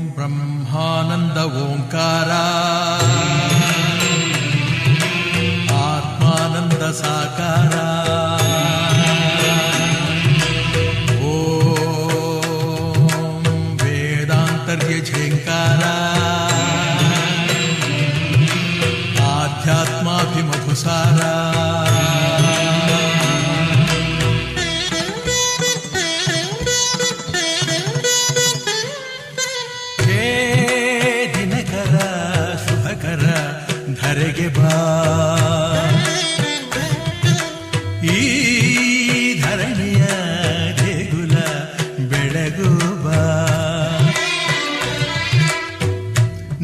ಬ್ರಹ್ಮಾನಂದ ಓಂಕಾರ ಆತ್ಮಾನಂದ ಸಾಕಾರ ವೇದಾಂತರ್ಯ ಝೇಂಕಾರ ಆಧ್ಯಾತ್ಮಾಭಿಮಧುಸಾರ ಧರೆಗೆ ಬಾ ಈ ಧರಣಿಯ ದೇಗುಲ ಬೆಳಗು ಬಾ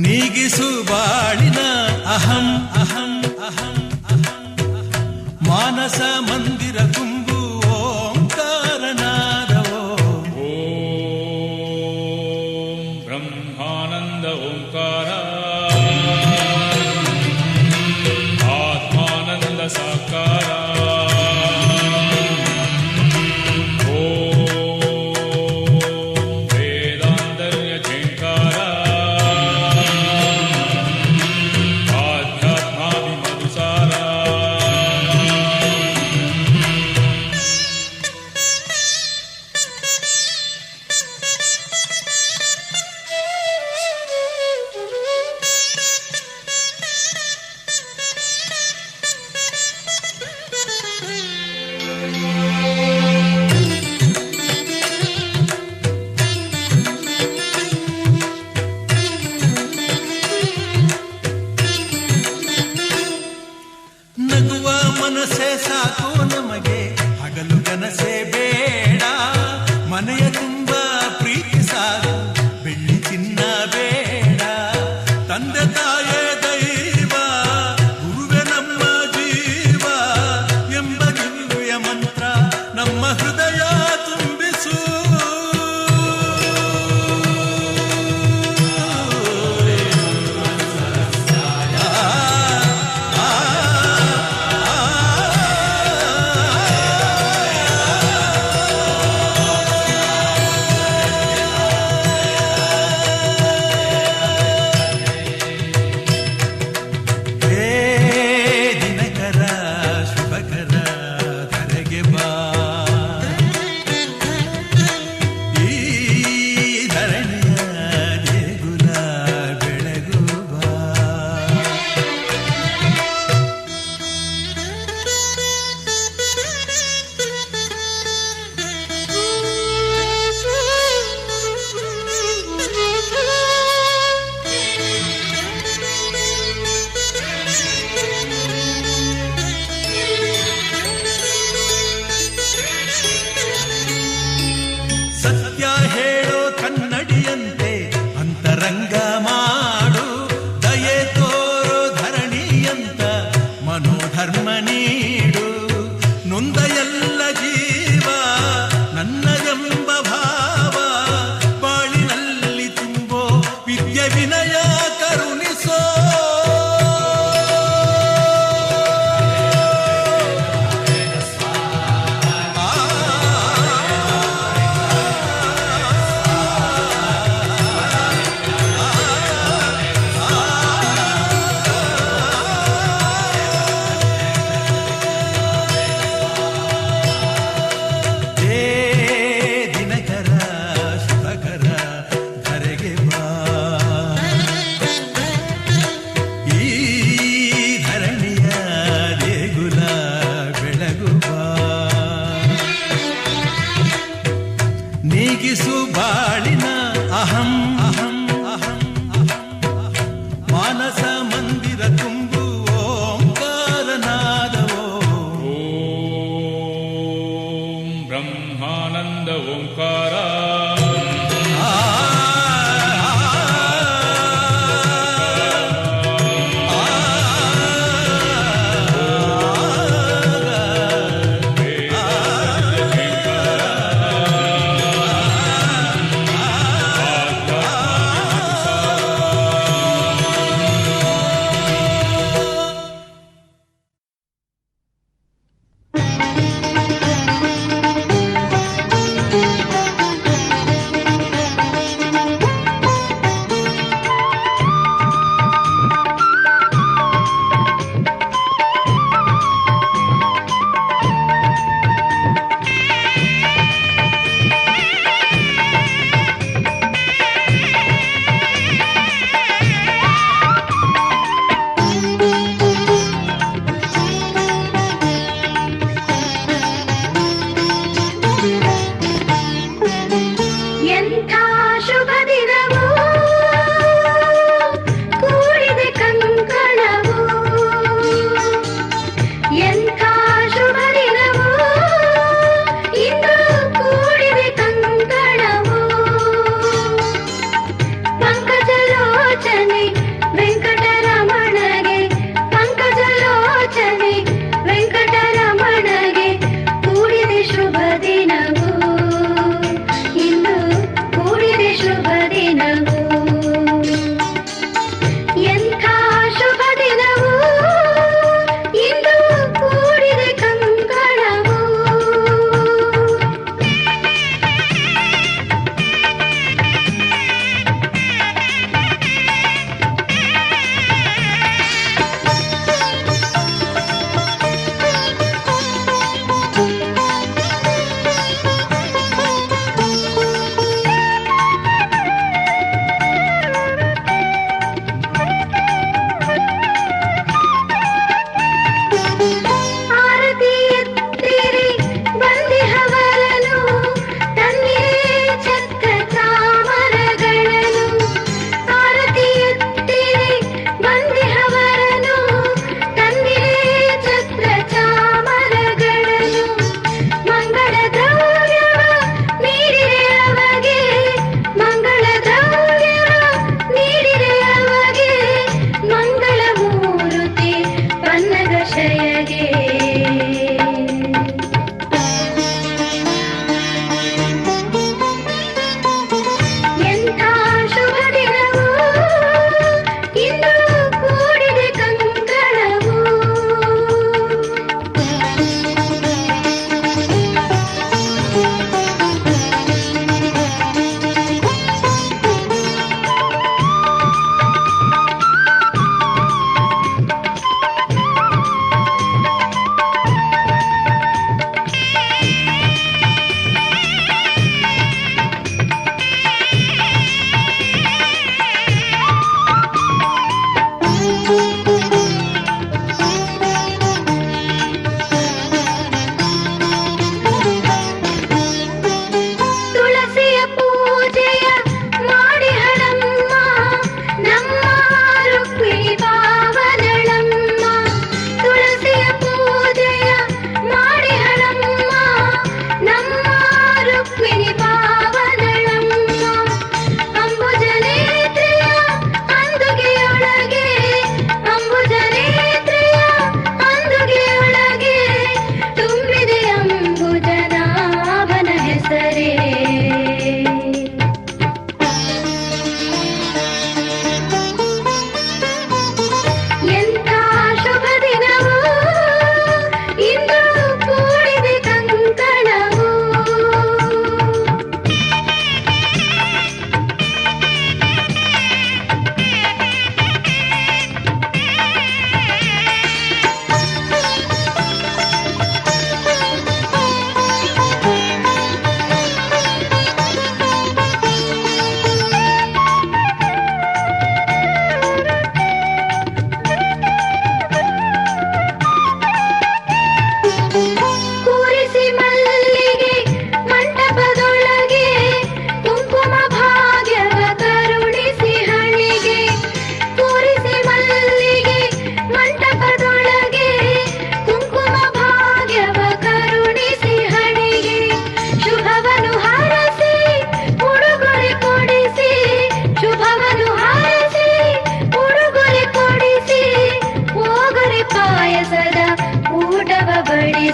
ನೀಗಿಸು ಬಾಳಿನ ಅಹಂ ಅಹಂ ಅಹಂ ಅಹಂ ಮಾನಸ ಮಂದಿರ ತುಂಬು ಓಂಕಾರನಾದವೋ ಓಂ ಬ್ರಹ್ಮಾನಂದ ಓಂಕಾರ ಸಾಕಾರ ವೇದಾಂತರ್ಯ ಝೇಂಕಾರ ಆಧ್ಯಾತ್ಮಾಭಿಮಧುಸಾರ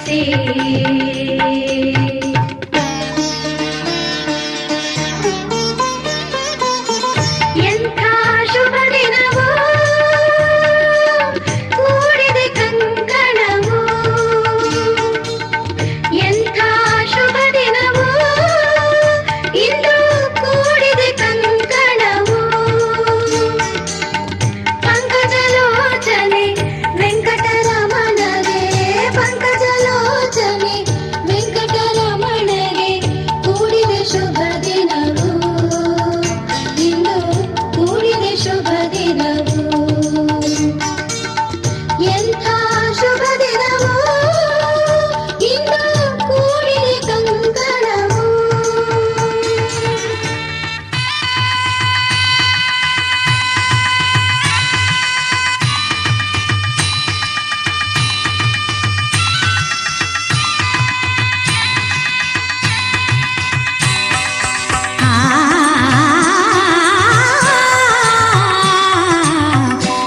ಬಂತೆ ಎಂಥ ಶುಭ ದಿನವೋ ಕೂಡಿದೆ ಕಂಕಣವೋ ಎಂಥ ಶುಭ ದಿನವೋ ಇಂದು ಕೂಡಿದೆ ಕಂಕಣವೋ ಪಂಕಜಲೋಚನೆ ವೆಂಕಟರಮಣಗೆ ಪಂಕಜಲೋಚನೆ ವೆಂಕಟರಮಣಗೆ ಕೂಡಿದೆ ಶುಭ ದಿನವೋ ಇಂದು ಕೂಡಿದೆ ಶುಭ ದಿನವೋ ಎಂಥ ಶುಭ ದಿನವೋ ಇಂದು ಕೂಡಿದೆ ಕಂಕಣವೋ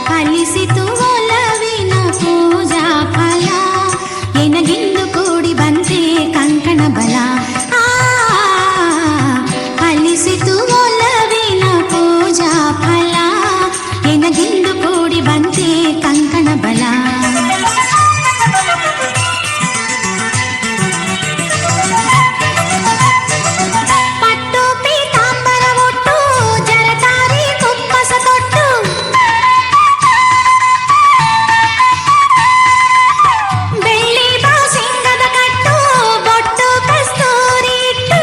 ಫಲಿಸಿತು ಒಲವಿನ ಪೂಜಾ ಫಲ ಎನಗಿಂದು ಕೂಡಿ ಬಂತೆ ಕಂಕಣ ಬಲ ಫಲಿಸಿತು ಒಲವಿನ ಪೂಜಾ ಫಲ ಎನಗಿಂದು ಕೂಡಿ ಬಂತೆ ಕಂಕಣ ಬಲ ಪಟ್ಟು ಪೀತಾಂಬರ ಒಟ್ಟು ಜರತಾರಿ ಕುಪ್ಪಸ ತೊಟ್ಟು ಬೆಳ್ಳಿ ಬಾಸಿಂಗದ ಕಟ್ಟು ಬೊಟ್ಟು ಕಸ್ತೂರಿ ಇಟ್ಟು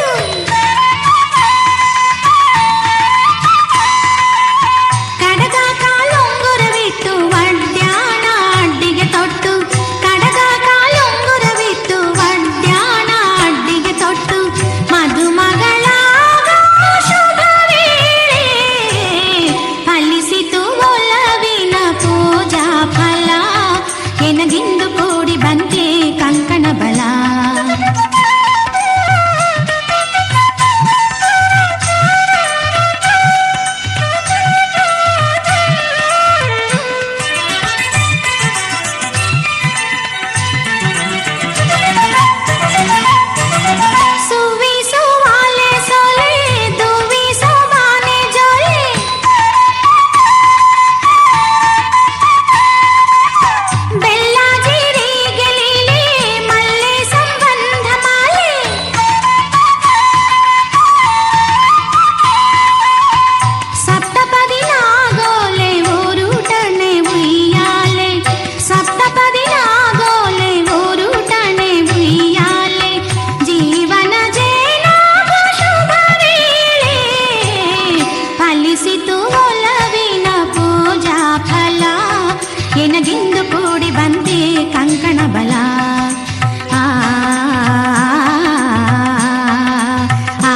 ಕಡಗ ಕಾಲುಂಗುರವಿಟ್ಟು ವಡ್ಯಾಣ ಅಡ್ಡಿಗೆ ತೊಟ್ಟು ಕಡಗ ಕಾಲುಂಗುರವಿಟ್ಟು ವಡ್ಯಾಣ ಅಡ್ಡಿಗೆ ತೊಟ್ಟು ಮಧುಮಗಳಾಗ ಶುಭ ವೇಳೆ ಫಲಿಸಿತು ಒಲವಿನ ಪೂಜಾ ಫಲ ಎನಗಿಂದು ಕೂಡಿ ಬಂತೆ ಕಂಕಣ ಬಲ ಸುವಿಸು ವಾಲೆ ಸೊಲೆ ದುವಿಸು ಮಾನೆ ಜೊಲೆ ಬೆಲ್ಲ ಜೀರಿಗೆ ಲೀಲೆ ಮಲ್ಲೆ ಸಂಬಂಧ ಮಾಲೆ ಸಪ್ತಪದಿ ನಾಗೋಲೆ ಊರುಟಣೆ ಉಯ್ಯಾಲೆ ಸಪ್ತಪದಿ ನಾಗೋಲೆ ಊರುಟಣೆ ಉಯ್ಯಾಲೆ ಜೀವನ ಜೇನಾಗ ಶುಭ ವೇಳೆ ಫಲಿಸಿತು ಒಲವಿನ ಪೂಜಾ ಫಲ ಎನಗಿಂದು ಕೂಡಿ ಬಂತೆ ಕಂಕಣ ಬಲ ಆ ಆ,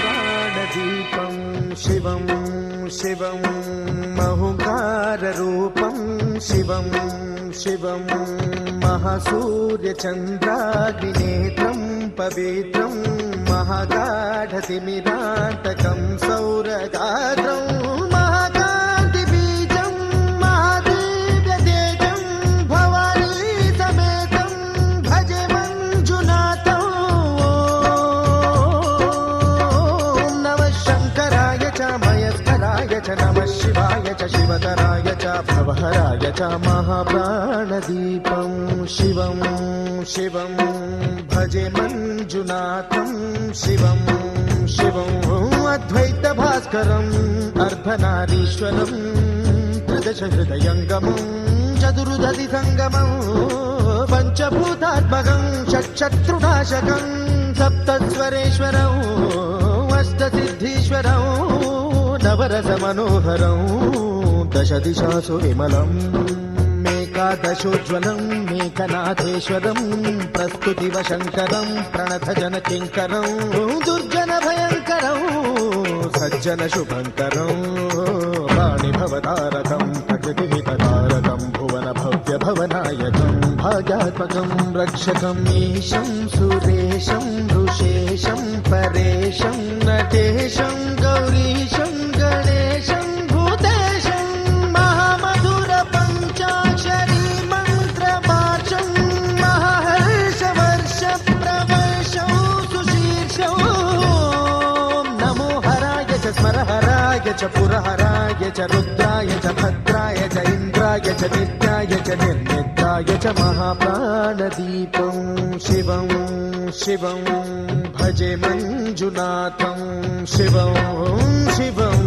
प्राणदीपं शिवं शिवं महुकाररूपं शिवं शिवं महासूर्यचन्द्राग्निनेत्रं पवित्रं महागाढतिमिरान्तकं सौरगात्रं महाकान्तिबीजं महादिव्यतेजं भवानी समेतं भजे मञ्जुनाथं ॐ नमः शङ्कराय च मयस्कराय च नमः शिवाय च शिवतराय च भवहराय च महाप्राणदीपं शिवं शिवं भजे मञ्जुनाथं शिवं शिवं अद्वैतभास्करम् अर्धनारीश्वरं त्रिदशहृदयङ्गमं चतुर्दधिसङ्गमं पञ्चभूतात्मकं षट्शत्रुनाशकं सप्तस्वरेश्वरं अष्टसिद्धीश्वरं नवरसमनोहरं दशदिशासु विमलम् मेकादशोज्ज्वलं मेकनाथेश्वरं प्रस्तुतिवशङ्करं प्रणतजनकिङ्करं दुर्जनभयङ्करं सज्जनशुभङ्करं सर्वाणि भवतारकं प्रकृतिमितकारकं भुवन भव्य भवनायकं भाग्यात्मकं रक्षकं ईशं सुरेशं ऋषेशं परेशं नटेशं गौरीशं गणेशं भूतेशं महामधुर पञ्चाक्षरी मन्त्रवाचं महाहर्षवर्ष प्रवर्षं सुशीर्षं नमो हराय च स्मरहराय च पुरहराय च रुद्राय च भद्राय च इन्द्राय च नित्याय च निर्निद्राय च महाप्राणदीपं शिवं शिवं भजे मञ्जुनाथं शिवं शिवं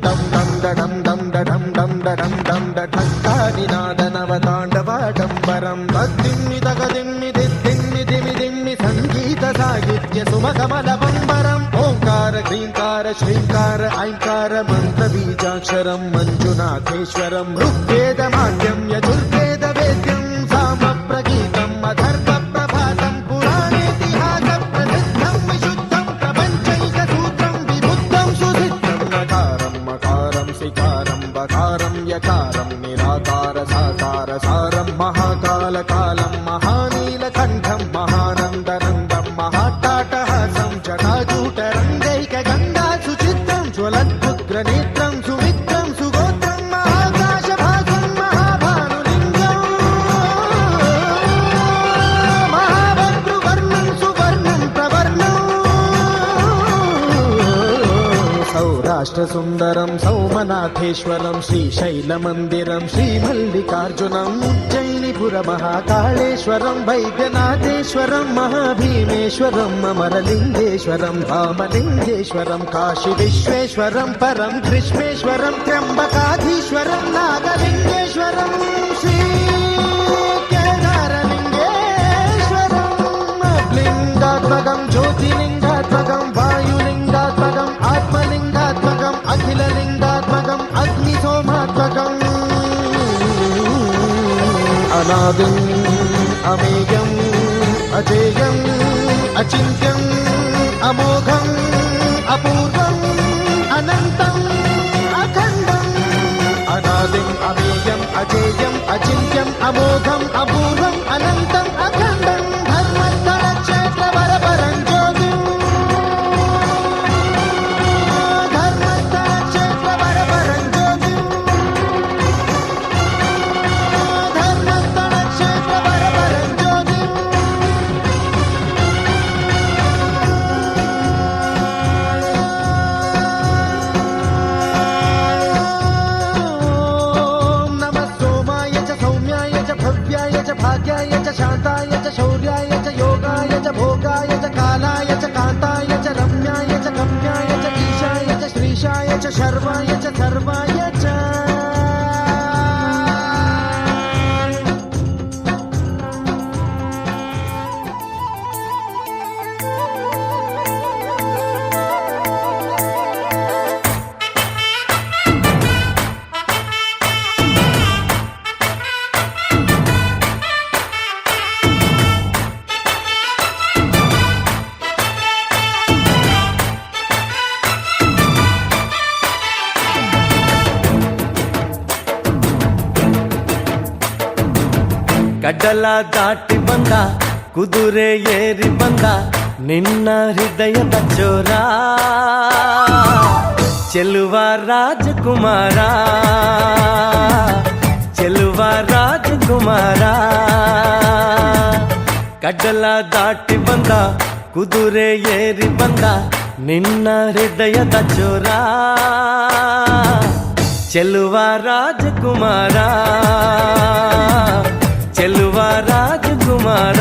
दं दं दडं दं दडं दं दडं दं दठक्कानिनादनवताण्डवाडम्बरं तद्दिम्मि तगदिम्मि दिद्दिम्मि दिमि दिम्मि सङ्गीतसाहित्य सुमकमलबम्बरम् ओङ्कार ह्रीङ्कार श्रीङ्कार ऐङ्कार मन्त्रबीजाक्षरं मञ्जुनाथेश्वरं ऋग्वेदमाद्यं यजुर्वेदवेद्यं सामप्रगीतम् अथर्वप्रभातं पुराणेतिहासप्रसिद्धं विशुद्धं प्रपञ्चैकसूत्रं विबुद्धं सुसिद्धं नकारं मकारं सिकारं बकारं यकारं निराकार साकार सारं महाकालकालं महानीलकण्ठं महानन्दनन्दं महाट्टाटहासं जटाजूटरङ्गैकगङ्गा सुचित्रं ज्वलद्भुग्रनेत्रं सुमित्रं सुगोत्रं महाकाशभासं महाभानुलिङ्गं महाभद्रुवर्णं सुवर्णं प्रवर्णं सौराष्ट्रसुन्दरं सौमनाथेश्वरं श्रीशैलमन्दिरं श्रीमल्लिकार्जुनम् उज्जयिनीपुरमहाकाळेश्वरं वैद्यनाथेश्वरं महाभीमेश्वरम् अमरलिङ्गेश्वरं धामलिङ्गेश्वरं काशीविश्वेश्वरं परं कृष्णेश्वरं त्र्यम्बकाधीश्वरं नागलिङ्गेश्वरं श्रीकेदारलिङ्गेश्वरं लिङ्गात्मकं ज्योतिलिङ्गात्मकं वायुलिङ्गात्मकम् आत्मलिङ्गात्मकम् अखिललिङ्गात्मकम् अग्निसोमात्मकम् अनादिम् अमेयम् अजेयम् अचिन्त्यम् अमोघम् अपूर्वम् अनन्तम् अखण्डम् अनादिम् अमेयम् अजेयम् अचिन्त्यम् अमोघम् अपूर्वम् अनन्तम् अखण्डम् धर्मस्थलक्षेत्रवरपरं ज्योतिम् धर्मस्थलक्षेत्रवरपरं ज्योतिम् धर्मस्थलक्षेत्रवरपरं ज्योतिम् ॐ नमः सोमाय च सौम्याय च भव्याय च भाग्याय च शान्ताय च शौर्याय च योगाय च भोगाय च कालाय च कान्ताय च रम्याय च गम्याय च ईशाय च श्रीशाय च शर्वाय च सर्वाय च ಕಡಲ ದಾಟಿ ಬಂದ ಕುದುರೆ ಏರಿ ಬಂದ ನಿನ್ನ ಹೃದಯದ ಚೋರ ಚೆಲುವ ರಾಜಕುಮಾರ ಚೆಲುವ ರಾಜಕುಮಾರ ಕಡಲ ದಾಟಿ ಬಂದ ಕುದುರೆ ಏರಿ ಬಂದ ನಿನ್ನ ಹೃದಯದ ಚೋರ ಚೆಲುವ ರಾಜಕುಮಾರ ಚೆಲುವ ರಾಜಕುಮಾರ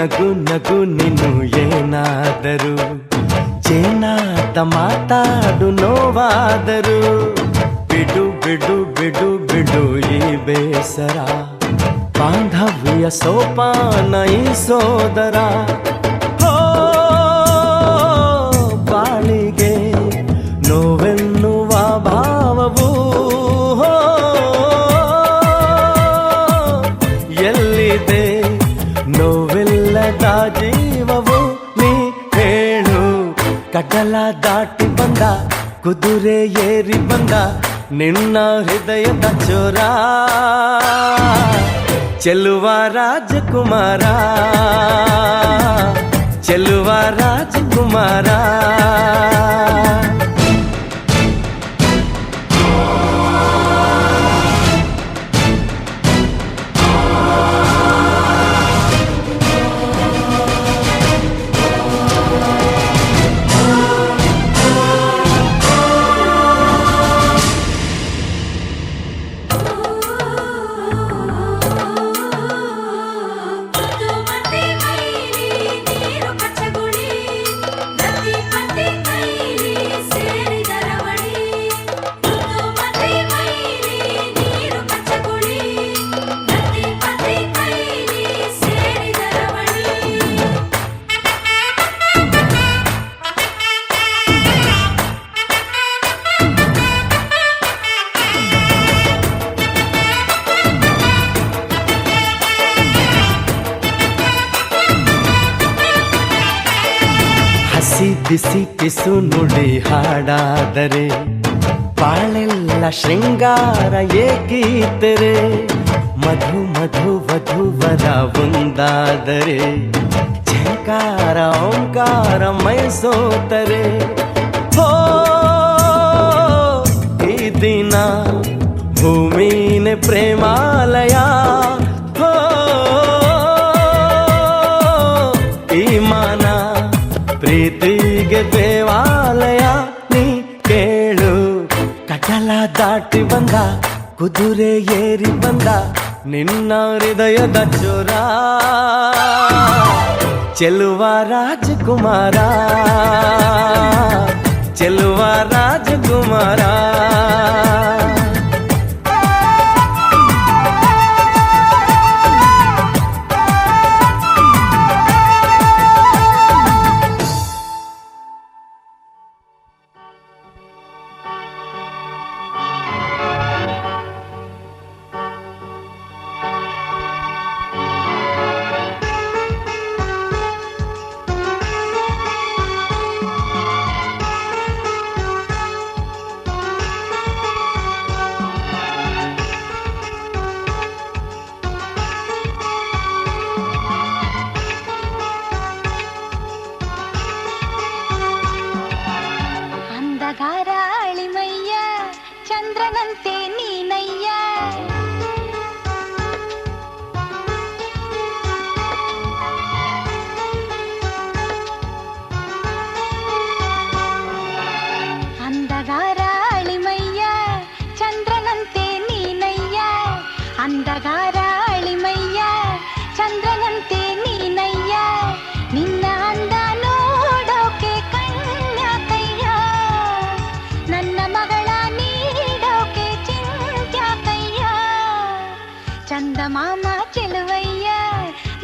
ನಗು ನಗು ನೀನು ಏನಾದರೂ ಚೇನಾದ ಮಾತಾಡು ನೋವಾದರು ಬಿಡು ಬಿಡು ಬಿಡು ಬಿಡು ಈ ಬೇಸರ ಬಾಂಧವ್ಯ ಸೋಪಾನ ಈ ಸೋದರ ಹೋ ಬಾಳಿಗೆ ನೋವೆನ್ನುವ ಭಾವವು ಹೋ ಎಲ್ಲಿದೆ ನೋವಿಲ್ಲದ ಜೀವವು ನೀ ಹೇಳು ಕಡಲ ದಾಟಿ ಬಂದ ಕುದುರೆ ಏರಿ ಬಂದ ನಿನ್ನ ಹೃದಯದ ಚೋರ ಚೆಲುವ ರಾಜಕುಮಾರ ಚೆಲುವ ರಾಜಕುಮಾರ ಬಿಸಿ ಪಿಸು ನುಡಿ ಹಾಡಾದರೆ ಬಾಳೆಲ್ಲ ಶೃಂಗಾರ ಏಕೀತರೆ ಮಧು ಮಧು ವಧುವರ ಒಂದಾದರೆ ಝಂಕಾರ ಓಂಕಾರ ಮೈಸೋತರೆ ಹೋ ಈ ದಿನ ಭೂಮಿನೇ ಪ್ರೇಮಾಲಯ ಹೋ ಈ ಮಾನ ಪ್ರೀತಿಗೆ ದೇವಾಲಯ ನೀ ಕೇಳು ಕಡಲ ದಾಟಿ ಬಂದ ಕುದುರೆ ಏರಿ ಬಂದ ನಿನ್ನ ಹೃದಯದ ಚೋರ ಚೆಲುವ ರಾಜಕುಮಾರ ಚೆಲುವ ರಾಜಕುಮಾರ ಗಾರಾಳಿಮಯ್ಯ ಚಂದ್ರನಂತೆ ನೀನಯ್ಯ ಅಂದಗಾರಾಳಿಮಯ್ಯ ಚಂದ್ರನಂತೆ ನೀನಯ್ಯ ಅಂದಗಾರಾಳಿಮಯ್ಯ ಚಂದ್ರನಂತೆ ನೀನಯ್ಯ ನಿನ್ನ ಅಂದ ನೋಡೋಕೆ ಕನ್ಯಾಕಯ್ಯ ನನ್ನ ಮಗಳ ನೀಡೋಕೆ ಚಿಂತ್ಯಾಕಯ್ಯ ಚಂದಮಾಮ ಚೆಲುವಯ್ಯ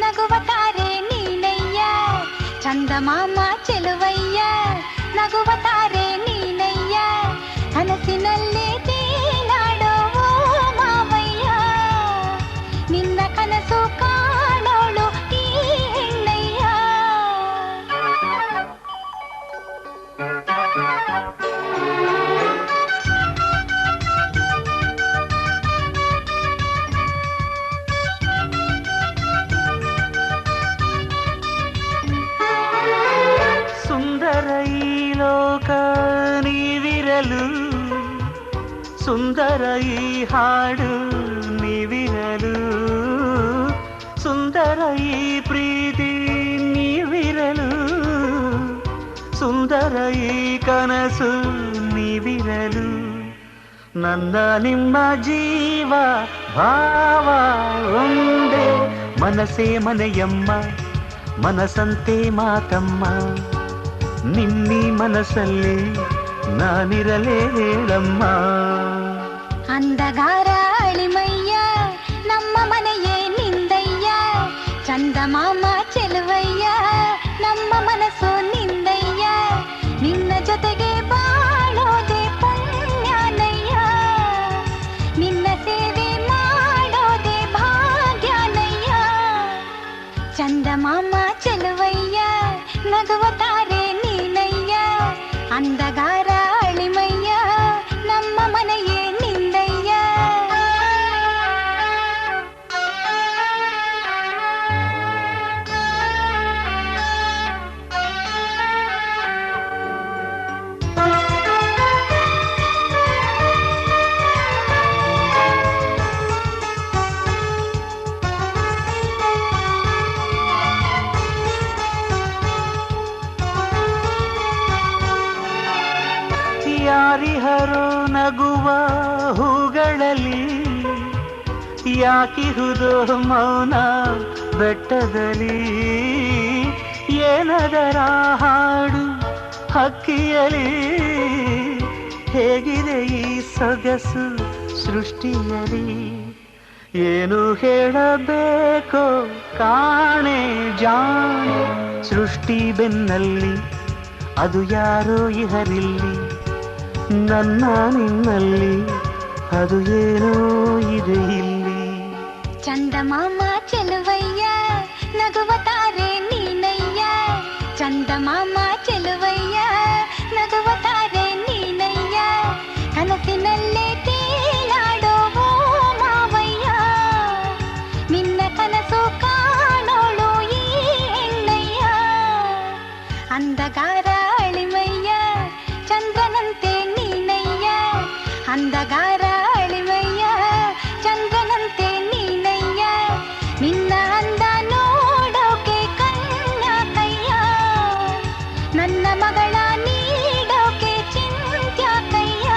ನಗುವ ತಾರೆ ನೀನಯ್ಯ ಚಂದಮಾಮ ಚೆಲುವಯ್ಯ ನಗುವ ತಾರೆ ನೀನಯ್ಯ ಕನಸಿನಲ್ಲೇ ತೇಲಾಡೋ ಮಾವಯ್ಯ ನಿನ್ನ ಕನಸು ಕಾಣೋಳು ಈ ಹೆಣ್ಣಯ್ಯ ಸುಂದರ ಈ ಲೋಕ ನೀವಿರಲು ಸುಂದರ ಈ ಹಾಡು ನೀವಿರಲು ಸುಂದರ ಈ ಪ್ರೀತಿ ನೀವಿರಲು ಸುಂದರ ಈ ಕನಸು ನೀವಿರಲು ನನ್ನ ನಿಮ್ಮ ಜೀವ ಭಾವ ಒಂದೇ ಮನಸೇ ಮನೆಯಮ್ಮ ಮನಸಂತೆ ಮಾತಮ್ಮ, ನಿನ್ನಿ ಮನಸ್ಸಲ್ಲಿ ನಾನಿರಲೇ ಹೇಳಮ್ಮ. ಅಂದಗಾರ ಅಳಿಮಯ್ಯ ನಮ್ಮ ಮನೆಯೇ ನಿಂದಯ್ಯ, ಚಂದಮಾಮ ಚೆಲುವಯ್ಯ ನಮ್ಮ ಮನಸ್ಸು ನಿಂದಯ್ಯ, ನಿನ್ನ ಜೊತೆಗೆ ಬಾಳೋದೆ ಪುಣ್ಯಾನಯ್ಯ, ನಿನ್ನ ಸೇವೆ ಮಾಡೋದೆ ಭಾಗ್ಯಾನಯ್ಯ. ಚಂದಮಾಮ ಚೆಲುವಯ್ಯ ನಗುವ ತಾರೆ ನೀನಯ್ಯ, ಅಂದಗಾರ ಅಳಿಮಯ್ಯ ನಮ್ಮ ಮನೆಯೇ ನಿಂದಯ್ಯ. ಯಾರಿಹರೋ ನಗುವ ಹೂಗಳಲ್ಲಿ, ಯಾಕಿಹುದೋ ಮೌನ ಬೆಟ್ಟದಲ್ಲಿ, ಏನದರ ಹಾಡು ಹಕ್ಕಿಯಲಿ, ಹೇಗಿದೆ ಈ ಸೊಗಸು ಸೃಷ್ಟಿಯಲಿ, ಏನು ಹೇಳಬೇಕೋ ಕಾಣೆ ಜಾಣೆ, ಸೃಷ್ಟಿ ಬೆನ್ನಲ್ಲಿ ಅದು ಯಾರೋ ಇಹರಿಲ್ಲಿ, ನನ್ನ ನಿನ್ನಲ್ಲಿ ಅದು ಏನೋ ಇದೆ ಇಲ್ಲಿ. ಚಂದಮಾಮ ಚೆಲುವಯ್ಯ ನಗುವ ತಾರೆ ನೀನಯ್ಯ, ಚಂದಮಾಮ ಚೆಲುವಯ್ಯ ನಗುವ ತಾರೆ ನೀನಯ್ಯ, ಕನಸಿನಲ್ಲೇ ತೇಲಾಡೋ ಮಾವಯ್ಯ, ನಿನ್ನ ಕನಸು ಕಾಣೋಳು ಈ ಹೆಣ್ಣಯ್ಯ. ಅಂದಗಾರ ಅಳಿಮಯ್ಯ ಚಂದ್ರನಂತೆ ನೀನಯ್ಯ, ಅಂದಗಾರ ಅಳಿಮಯ್ಯ ಚಂದ್ರನಂತೆ ನೀನಯ್ಯ, ನಿನ್ನ ಅಂದ ನೋಡೋಕೆ ಕಣ್ಣಾಕಯ್ಯ, ನನ್ನ ಮಗಳ ನೀಡೋಕೆ ಚಿಂತ್ಯಾಕಯ್ಯ.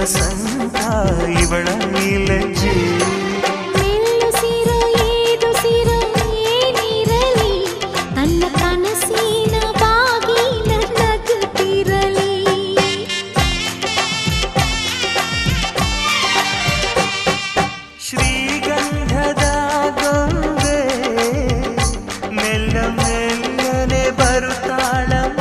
ವಸಂತ ಇವಳ ಈ ಲಜ್ಜೆ. ಮೆಲ್ಲುಸಿರು ಏದುಸಿರು ಏನಿರಲಿ ತನ್ನ ಕನಸಿನ ಬಾಗಿಲ ನಗುತ್ತಿರಲಿ. ಶ್ರೀಗಂಧದ ಗೊಂಬೆ ಮೆಲ್ಲ ಮೆಲ್ಲನೆ ಬರುತ್ತಾಳಮ್ಮ.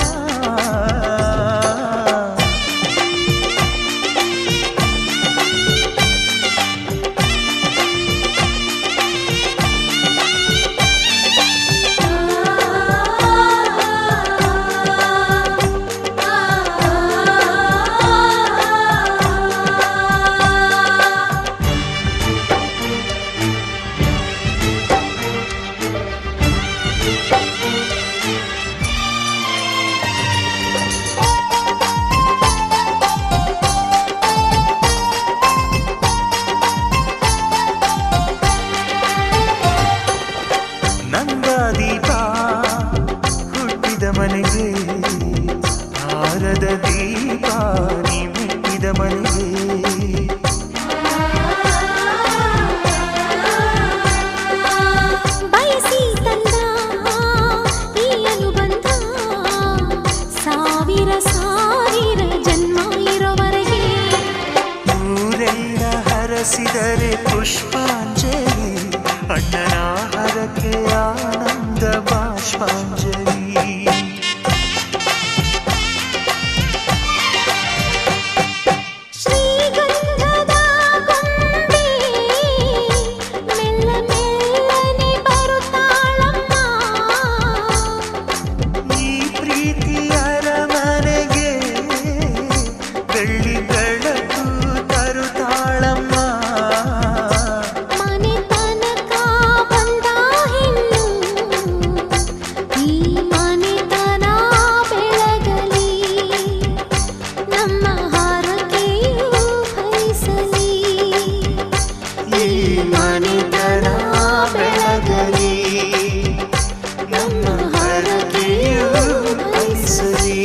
ನಂದಾದೀಪ ಹುಟ್ಟಿದ ಮನೆಗೆ ಹಾರದ ದೀಪ ನೀ ಮೆಟ್ಟಿದ ಮನೆಗೆ. ಬಯಸಿ ತಂದ ಈ ಅನುಬಂಧ ಸಾವಿರ ಸಾವಿರ ಜನ್ಮ ಇರೋವರೆಗೆ. ಊರೆಲ್ಲ ಹರಸಿದರೆ ಪುಷ್ಪಾಂಜಲಿ ಅಣ್ಣನ ಹರಕೆ ಆನಂದ ಬಾಷ್ಪಾಂಜಲಿ. ಶ್ರೀಗಂಧದ ಗೊಂಬೆ ಮೆಲ್ಲ ಮೆಲ್ಲನೆ ಬರುತ್ತಾಳಮ್ಮ. ಈ ಪ್ರೀತಿಯ ಅರಮನೆಗೆ ಬೆಳ್ಳಿ ಬೆಳಕು ತರುತ್ತಾಳಮ್ಮ. ಮನೆ ತನಕ ಬಂದ ಹೆಣ್ಣು ಈ ಮನೆತನ ಬೆಳಗಲಿ ನಮ್ಮ ಹರಕೆಯು ಫಲಿಸಲಿ. ಈ ಮನೆತನ ಬೆಳಗಲಿ ನಮ್ಮ ಹರಕೆಯು ಫಲಿಸಲಿ.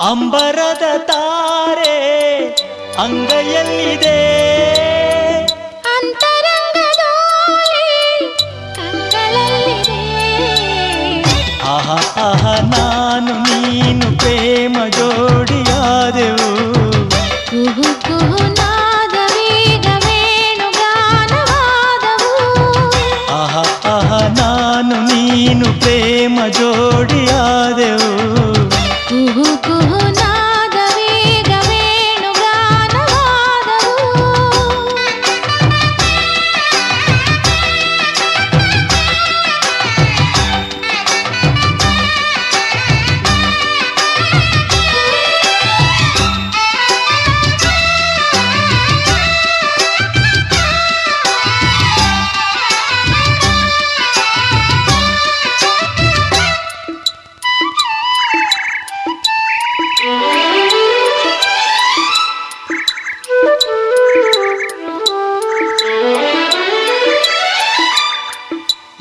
ಅಂಬರದ ತಾರೆ ಅಂಗೈಯಲ್ಲಿದೆ, ಅಂತರಂಗದೋಲೆ ಕಂಗಳಲ್ಲಿದೆ. ಆಹ ಆಹ ನಾನು ನೀನು ಪ್ರೇಮ ಜೋಡಿಯಾದೆವು. ಕುಹು ಕುಹು ನಾದ ವೇಗ ವೇಣುಗಾನವಾದವು. ಆಹ ಆಹ ನಾನು ನೀನು ಪ್ರೇಮ ಜೋಡಿಯಾದೆವು. ಕುಹು ಕುಹು ನಾದ ವೇಗ ವೇಣುಗಾನವಾದವು.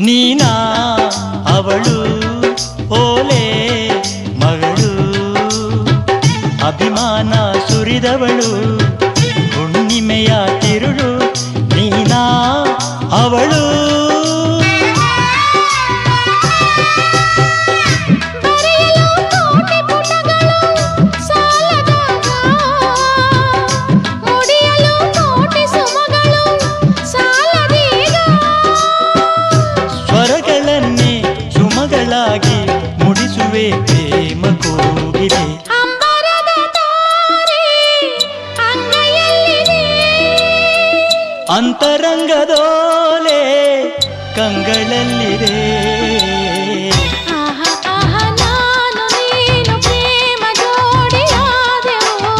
ನೀನಾ ಅವಳು ಓಲೆ ಮಗಳು, ಅಭಿಮಾನ ಸುರಿದವಳು ಹುಣ್ಣಿಮೆಯ ತಿರುಳು. ನೀನಾ ಅವಳು ಮುಡಿಯಲು ಕೋಟಿ ಸುಮಗಳು ಅಂತರಂಗದೋಲೆ ಕಂಗಳಲ್ಲಿದೆ. ಆಹ ಆಹ ನಾನು ನೀನು ಪ್ರೇಮ ಜೋಡಿಯಾದೆವು.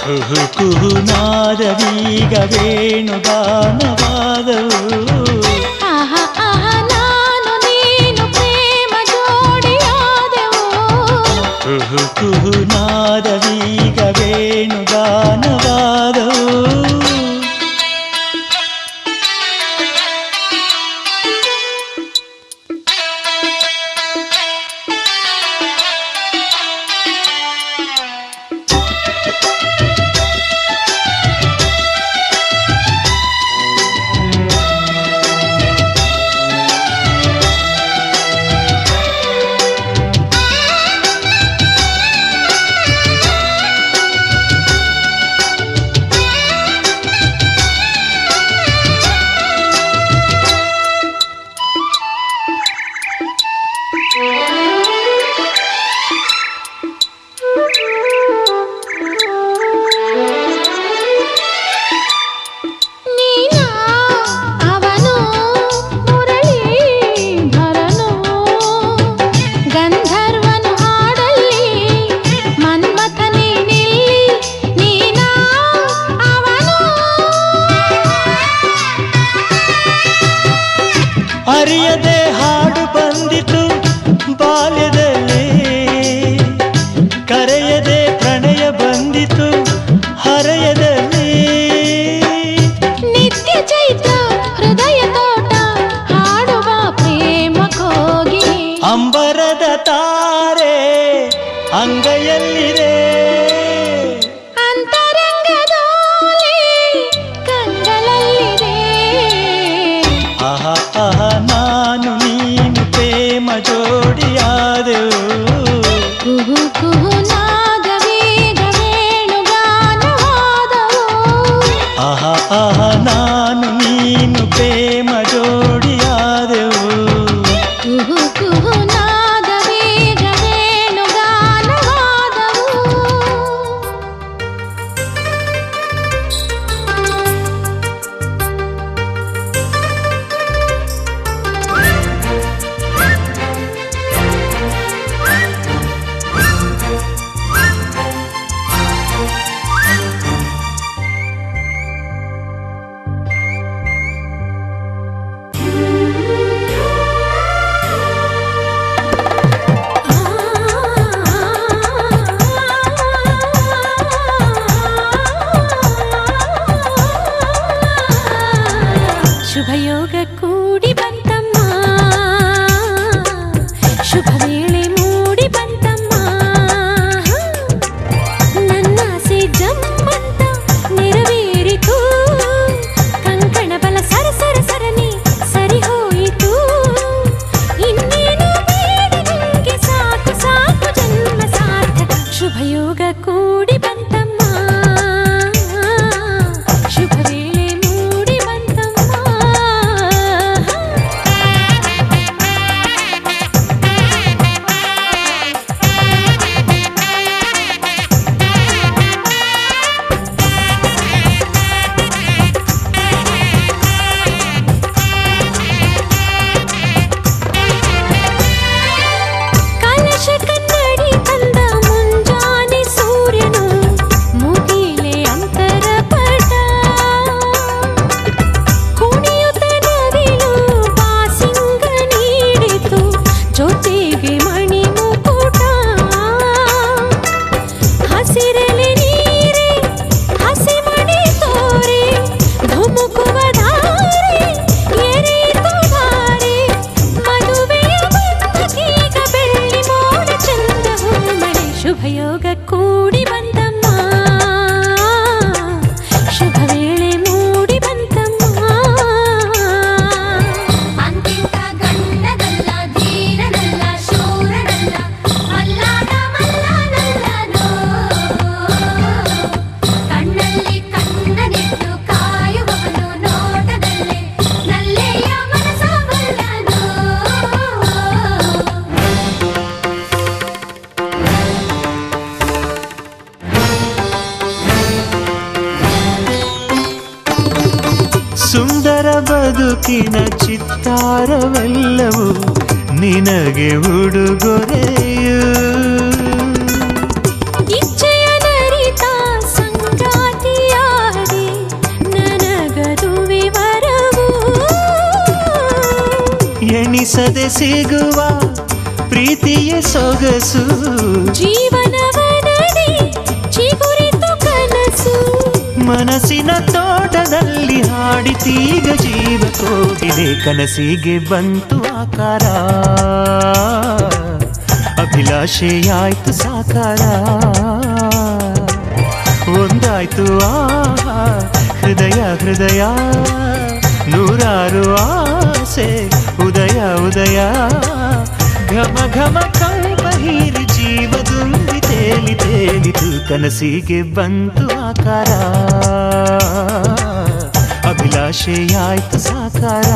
ಕುಹು ಕುಹು ನಾದವೀಗ ವೇಣುಗಾನವಾದವು. ಆಹ ಆಹ ನಾನು ನೀನು ಪ್ರೇಮ ಜೋಡಿಯಾದೆವು. ಕುಹು ಕುಹು ನಾದವೀಗ ವೇಣುಗಾನವಾದವು. ನೀನಾ ಅವನು ಮುರಳೀಧರನು ಗಂಧರ್ವನು ಹಾಡಲ್ಲಿ ಮನ್ಮಥನೇ ನಿಲ್ಲಿ. ನೀನಾ ಅವನು ಅರಿಯದೆ ಹಾಡು ಬಂದಿತು ಬಾಲ್ಯದಲ್ಲಿ, ಕರೆಯದೆ ಪ್ರಣಯ ಬಂದಿತು ಹರೆಯದಲ್ಲಿ. ನಿತ್ಯ ಚೈತ್ರ ಹೃದಯ ತೋಟ ಹಾಡುವ ಪ್ರೇಮ ಕೋಗಿ. ಅಂಬರದ ತಾರೆ ಅಂಗೈಯಲ್ಲಿದೆ. ಅಂತರಂಗದೋಲೆ ಕಂಗಳಲ್ಲಿದೆ. ಆಹ ಆಹ ನಾನು ನೀನು ಪ್ರೇಮ ಜೋಡಿಯಾದೆವು. ಕುಹು ಕುಹು ನಾದವೀಗ ವೇಣುಗಾನವಾದವು. ಆಹ ಆಹ ನಾನು ನೀನು ಪ್ರೇಮ ಜೋಡಿಯಾದೆವು. ಕುಹು ಕುಹು ನಾದವೀಗ ವೇಣುಗಾನವಾದವು. ಶುಭಯೋಗ ಕೂಡಿ ಬಂತಮ್ಮ, ಶುಭ ವೇಳೆ ಮೂಡಿ ಬಂತಮ್ಮ. ನನ್ನಾಸೆ ಜಮ್ಮಂತ ನೆರವೇರಿತು, ಕಂಕಣ ಬಲ ಸರ ಸರ ಸರನೆ ಸರಿ ಹೋಯಿತು. ಇನ್ನೇನು ಬೇಡ ನಿಂಗೆ ಸಾಕು ಸಾಕು ಜನ್ಮ ಸಾರ್ಥಕ. ಶುಭಯೋಗ ಕೂಡಿ ಬಂತಮ್ಮ, ಶುಭ ವೇಳೆ ಮೂಡಿ ಬಂತಮ್ಮ. ಸುಂದರ ಬದುಕಿನ ಚಿತ್ತಾರವೆಲ್ಲವೂ ನಿನಗೆ ಉಡುಗೊರೆಯು. ಇಚ್ಛೆಯ ನರಿತ ಸಂಗಾತಿಯಾದೆ ನನಗದುವೆ ವರವು. ಎಣಿಸದೆ ಸಿಗುವ ಪ್ರೀತಿಯ ಸೊಗಸು ಜೀವನವನದಿ ಚಿಗುರಿತು ಕನಸು. ಮನಸ್ಸಿನ ತೋಟದಲ್ಲಿ ಹಾಡಿತೀಗ ಜೀವ ಕೋಟಿದೆ. ಕನಸಿಗೆ ಬಂತು ಆಕಾರ, ಅಭಿಲಾಷೆಯಾಯ್ತು ಸಾಕಾರ. ಒಂದಾಯ್ತು ಆಹಾ ಹೃದಯ ಹೃದಯ, ನೂರಾರು ಆಸೆ ಉದಯ ಉದಯ. ಘಮ ಘಮ ಕಂಪ ಹೀರಿ ಜೀವದುಂಬಿ ತೇಲಿ ತೇಲಿತು. ಕನಸಿಗೆ ಬಂತು ಆಕಾರ, ಅಭಿಲಾಷೆಯಾಯ್ತು ಸಾಕಾರ.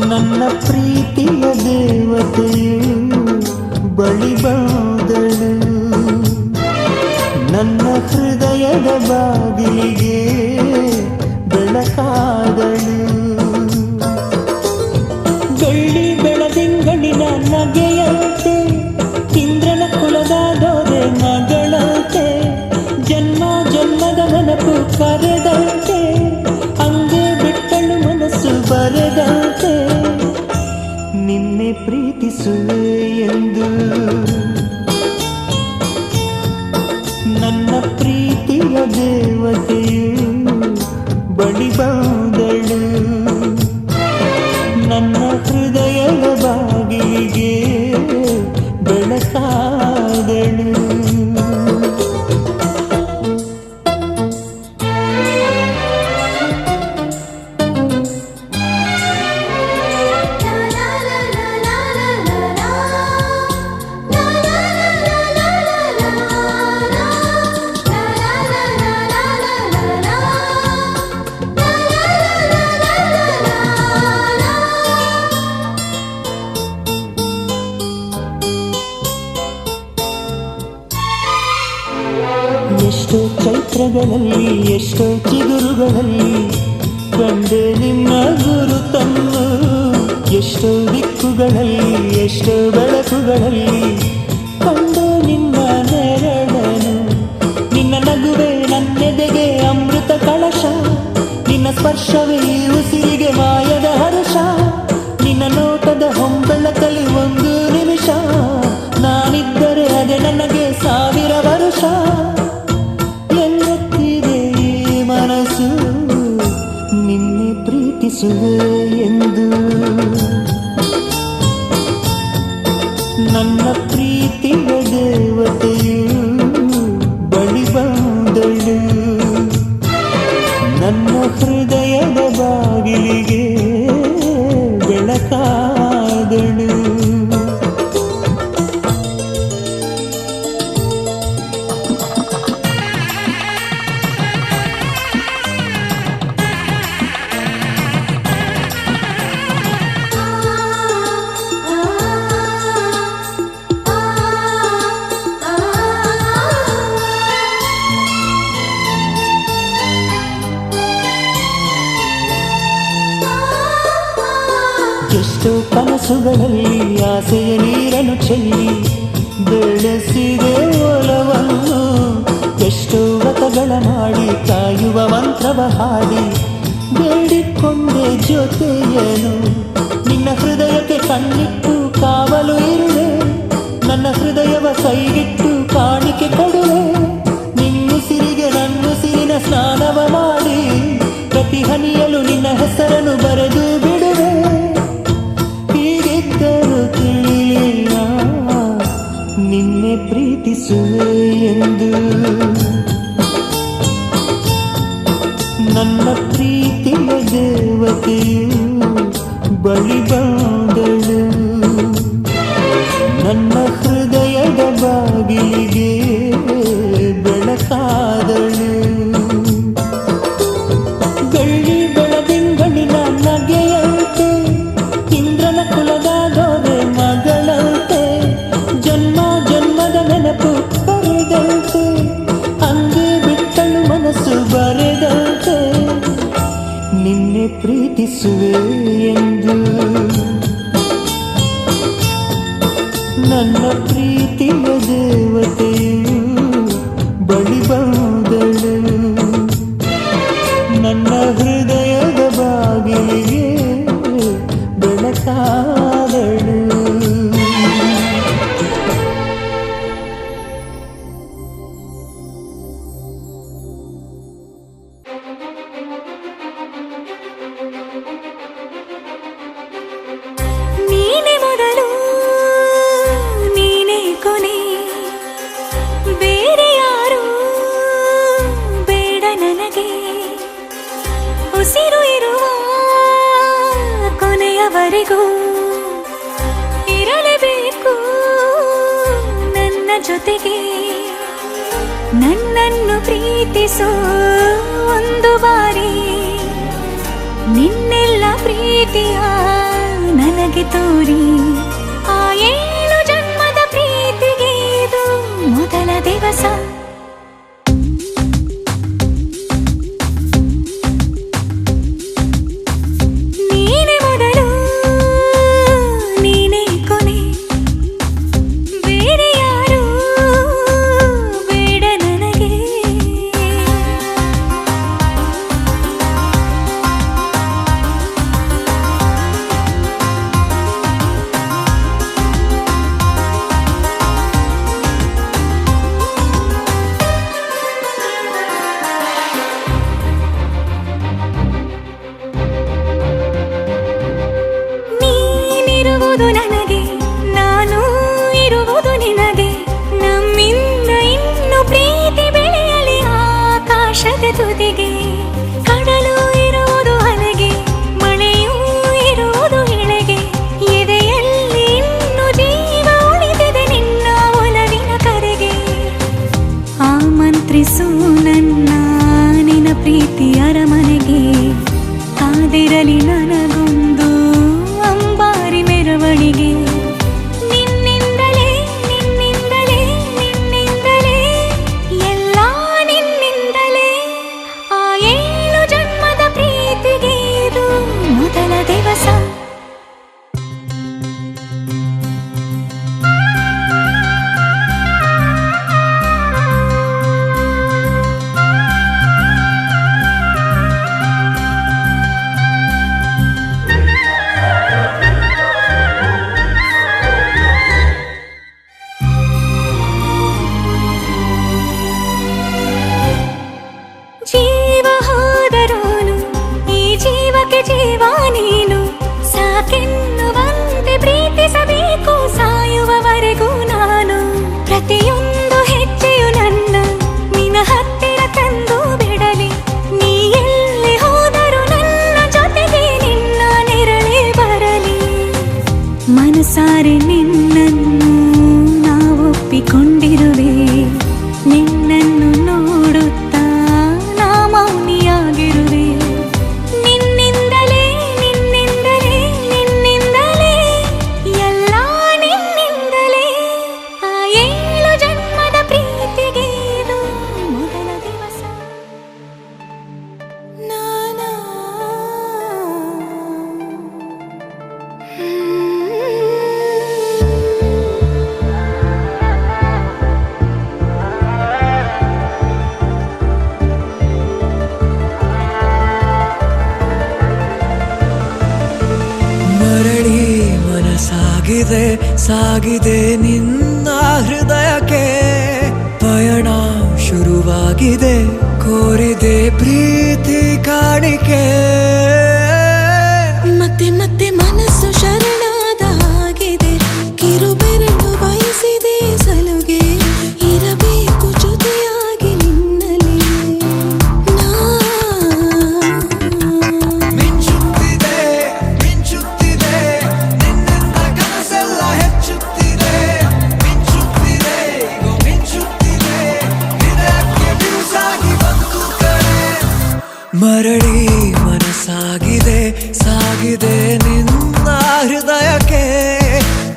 ನನ್ನ ಪ್ರೀತಿಯ ದೇವತೆಯು ಬಳಿ ಬಂದಳು, ನನ್ನ ಹೃದಯದ ಬಾಗಿಲಿಗೆ ಬೆಳಕಾದಳು. ಬೆಳ್ಳಿ ಬೆಳದಿಂಗಳಿನ ನಗೆಯಂತೆ, ಇಂದ್ರನ ಕುಲದ ದೊರೆ ಮಗಳಂತೆ, ಜನ್ಮ ಜನ್ಮದ ನೆನಪು ಕರೆದಂತೆ, ಹಂಗೆ ಬಿಟ್ಟು ಪ್ರೀತಿಸುವೆ ಎಂದು ನನ್ನ ಪ್ರೀತಿಯ ದೇವತೆಯು ಬಳಿ ಬಂದಳು ನನ್ನ ಹೃದಯದ ಬಾಗಿಲಿಗೆ ಬೆಳಕಾದಳು ಎಷ್ಟೋ ಚೈತ್ರಗಳಲ್ಲಿ ಎಷ್ಟೋ ಚಿಗುರುಗಳಲ್ಲಿ ಕಂಡೆ ನಿನ್ನ ಗುರುತನ್ನು ಎಷ್ಟೋ ದಿಕ್ಕುಗಳಲ್ಲಿ ಎಷ್ಟೋ ಬೆಳಕುಗಳಲ್ಲಿ ಕಂಡೆ ನಿನ್ನ ನೆರಳನು ನಿನ್ನ ನಗುವೆ ನನ್ನೆದೆಗೆ ಅಮೃತ ಕಳಶ ನಿನ್ನ ಸ್ಪರ್ಶವೇ ಉಸಿರಿಗೆ ಮಾಯದ ಹರ್ಷ ನಿನ್ನ ನೋಟದ ಹೊಂಬೆಳಕಲಿ ಒಂದು ನಿಮಿಷ ನಾನಿದ್ದರೆ ಅದೇ ನನಗೆ 1000 ವರ್ಷ ಎನ್ನುತ್ತಿದೆ ಈ ಮನಸ್ಸು ನಿನ್ನೆ ಪ್ರೀತಿಸುವೆ ಎಂದು ನನ್ನ ಪ್ರೀತಿಯ ದೇವತೆಯು ಬಳಿ ಬಂದಳು ನನ್ನ ಹೃದಯದ ಬಾಗಿಲಿಗೆ ಬೆಳಕಾದಳು ಎಷ್ಟೋ ಕನಸುಗಳಲ್ಲಿ ಆಸೆಯ ನೀರನ್ನು ಚೆಲ್ಲಿ ಬೆಳೆಸಿದೆ ಒಲವನ್ನು ಎಷ್ಟೋ ವ್ರತಗಳ ಮಾಡಿ ಕಾಯುವ ಮಂತ್ರವ ಹಾಡಿ ಬೇಡಿಕೊಂಡೆ ಜೊತೆಯನು ನಿನ್ನ ಹೃದಯಕ್ಕೆ ಕಣ್ಣಿಟ್ಟು ಕಾವಲು ಇರುವೆ ನನ್ನ ಹೃದಯವ ಕೈಗಿಟ್ಟು ಕಾಣಿಕೆ ಕೊಡುವೆ ನಿನ್ನುಸಿರಿಗೆ ನನ್ನುಸಿರಿನ ಸ್ನಾನವ ಮಾಡಿ ಪ್ರತಿ ಹನಿಯಲು ನಿನ್ನ ಹೆಸರನ್ನು ಬರೆದು ಬಿಡುವೆ ಹೀಗಿದ್ದರೂ ತಿಳಿಲಿಲ್ಲ ನಿನ್ನೆ ಪ್ರೀತಿಸುವೆ ಎಂದು ನನ್ನ ಪ್ರೀತಿಯ ದೇವತೆಯು ಬಳಿ ಬಂದಳು ನನ್ನ ಹೃದಯದ ಬಾಗಿಲಿಗೆ ಬೆಳಕಾದಳು ಬೆಳ್ಳಿ ಬೆಳದಿಂಗಳಿನ ನಗೆಯಂತೆ ಇಂದ್ರನ ಕುಲದ ಗೋದೆ ಮಗಳಂತೆ ಜನ್ಮ ಜನ್ಮದ ನೆನಪು ಬರೆದಂತೆ ಅಂದೇ ಬಿಟ್ಟಳು ಮನಸ್ಸು ಬರೆದಂತೆ ನಿನ್ನೆ ಪ್ರೀತಿಸುವೆ ಎಂದು ನನ್ನ ಪ್ರೀತಿಯ ದೇವತೆಯು ಬಳಿ ಬಂದಳು ನನ್ನ ಹೃದಯದ ಬಾಗಿಲಿಗೆ ಬೆಳಕಾದಳು ನೀನೆ ಮೊದಲು ನೀನೆ ಕೊನೆ ಬೇರೆ ಯಾರು ಬೇಡ ನನಗೆ ಉಸಿರು ಇರುವ ಕೊನೆಯವರೆಗೂ ಇರಲೇಬೇಕು ನನ್ನ ಜೊತೆಗೆ ನನ್ನನ್ನು ಪ್ರೀತಿಸೋ ಒಂದು ಬಾರಿ ನಿನ್ನೆಲ್ಲ ಪ್ರೀತಿಯ ನನಗೆ ತೋರಿ ಆ 7 ಜನ್ಮದ ಪ್ರೀತಿಗೆ ಇದು ಮೊದಲ ದಿವಸ ನೀನೆ ಮೊದಲು ನೀನೆ ಕೊನೆ ಬೇರೆ ಯಾರು ಬೇಡ ನನಗೆ ತುದಿಗೆ ಕಡಲು ಇರುವುದು ಅಲೆಗೆ ಮಳೆಯೂ ಇರುವುದು ಎಳೆಗೆ ಎದೆಯಲ್ಲಿ ಇನ್ನು ಜೀವ ಉಳಿದಿದೆ ನಿನ್ನ ಒಲವಿನ ಕರೆಗೆ ಆಮಂತ್ರಿಸು ನನ್ನ ನಿನ್ನ ಪ್ರೀತಿ ಅರಮನೆಗೆ ಕಾದಿರಲಿ ನನಗೊಂದು ಅಂಬಾರಿ ಮೆರವಣಿಗೆ ನಿನ್ನಿಂದಲೇ ನಿನ್ನಿಂದಲೇ ನಿನ್ನಿಂದಲೇ ಎಲ್ಲ ನಿನ್ನಿಂದಲೇ ಆ 7 ಜನ್ಮದ ಪ್ರೀತಿಗೆ ಇದು ಮೊದಲ ದಿವಸ ಜೀವ ಹೋದರೋನು ಈ ಜೀವಕ್ಕೆ ಜೀವ ನೀನು ಸಾಕೆನ್ನುವಂತೆ ಪ್ರೀತಿಸಬೇಕು ಸಾಯುವವರೆಗೂ ನಾನು ಪ್ರತಿಯೊಂದು ಹೆಜ್ಜೆಯು ನನ್ನ ನಿನ್ನ ಹತ್ತಿರ ತಂದು ಬಿಡಲಿ ನೀ ಎಲ್ಲಿ ಹೋದರೂ ನನ್ನ ಜೊತೆಗೆ ನಿನ್ನ ನೆರಳೇ ಬರಲಿ ಮನಸಾರೆ ನಿನ್ನನ್ನು ನಾವೊಪ್ಪಿಕೊಂಡಿರುವೆ ನಿನ್ನನ್ನು ನೋಡುತ್ತಾ ನಾ ಮೌನಿಯಾಗಿರುವೆ ನಿನ್ನಿಂದಲೇ ನಿನ್ನಿಂದಲೇ ನಿನ್ನಿಂದಲೇ ಎಲ್ಲ ನಿನ್ನಿಂದಲೇ ಆ 7 ಜನ್ಮದ ಪ್ರೀತಿಗೆ ಇದು ಮೊದಲ ದಿವಸ ನಾನಾ ಮರಳಿ ಮನಸಾಗಿದೆ ಸಾಗಿದೆ ನಿನ್ನ ಹೃದಯಕ್ಕೆ ಪಯಣ ಶುರುವಾಗಿದೆ ಕೋರಿದೆ ಪ್ರೀತಿ ಕಾಣಿಕೆ ಮತ್ತೆ ಮತ್ತೆ ಮನಸ್ಸು ಶರಣಾದ ಹಾಗಿದೆ ಕಿರುಬೆರಳು ಬಯಸಿದೆ ಸಲುಗೆ ಇರಬೇಕು ಜೊತೆಯಾಗಿ ನಿನ್ನಲ್ಲಿ ಮಿಂಚುತ್ತಿದೆ ಮಿಂಚುತ್ತಿದೆ ನಿನ್ನಿಂದ ಕನಸೆಲ್ಲ ಹೆಚ್ಚುತ್ತಿದೆ ಮಿಂಚುತ್ತಿದೆ ಈಗ ಮಿಂಚುತ್ತಿದೆ ಹೃದಯಕ್ಕೆ ಬಿರುಸಾಗಿ ಬಂತು ಕರೆ ಮರಳಿ ಮನಸ್ಸಾಗಿದೆ ಸಾಗಿದೆ ನಿನ್ನ ಹೃದಯಕ್ಕೆ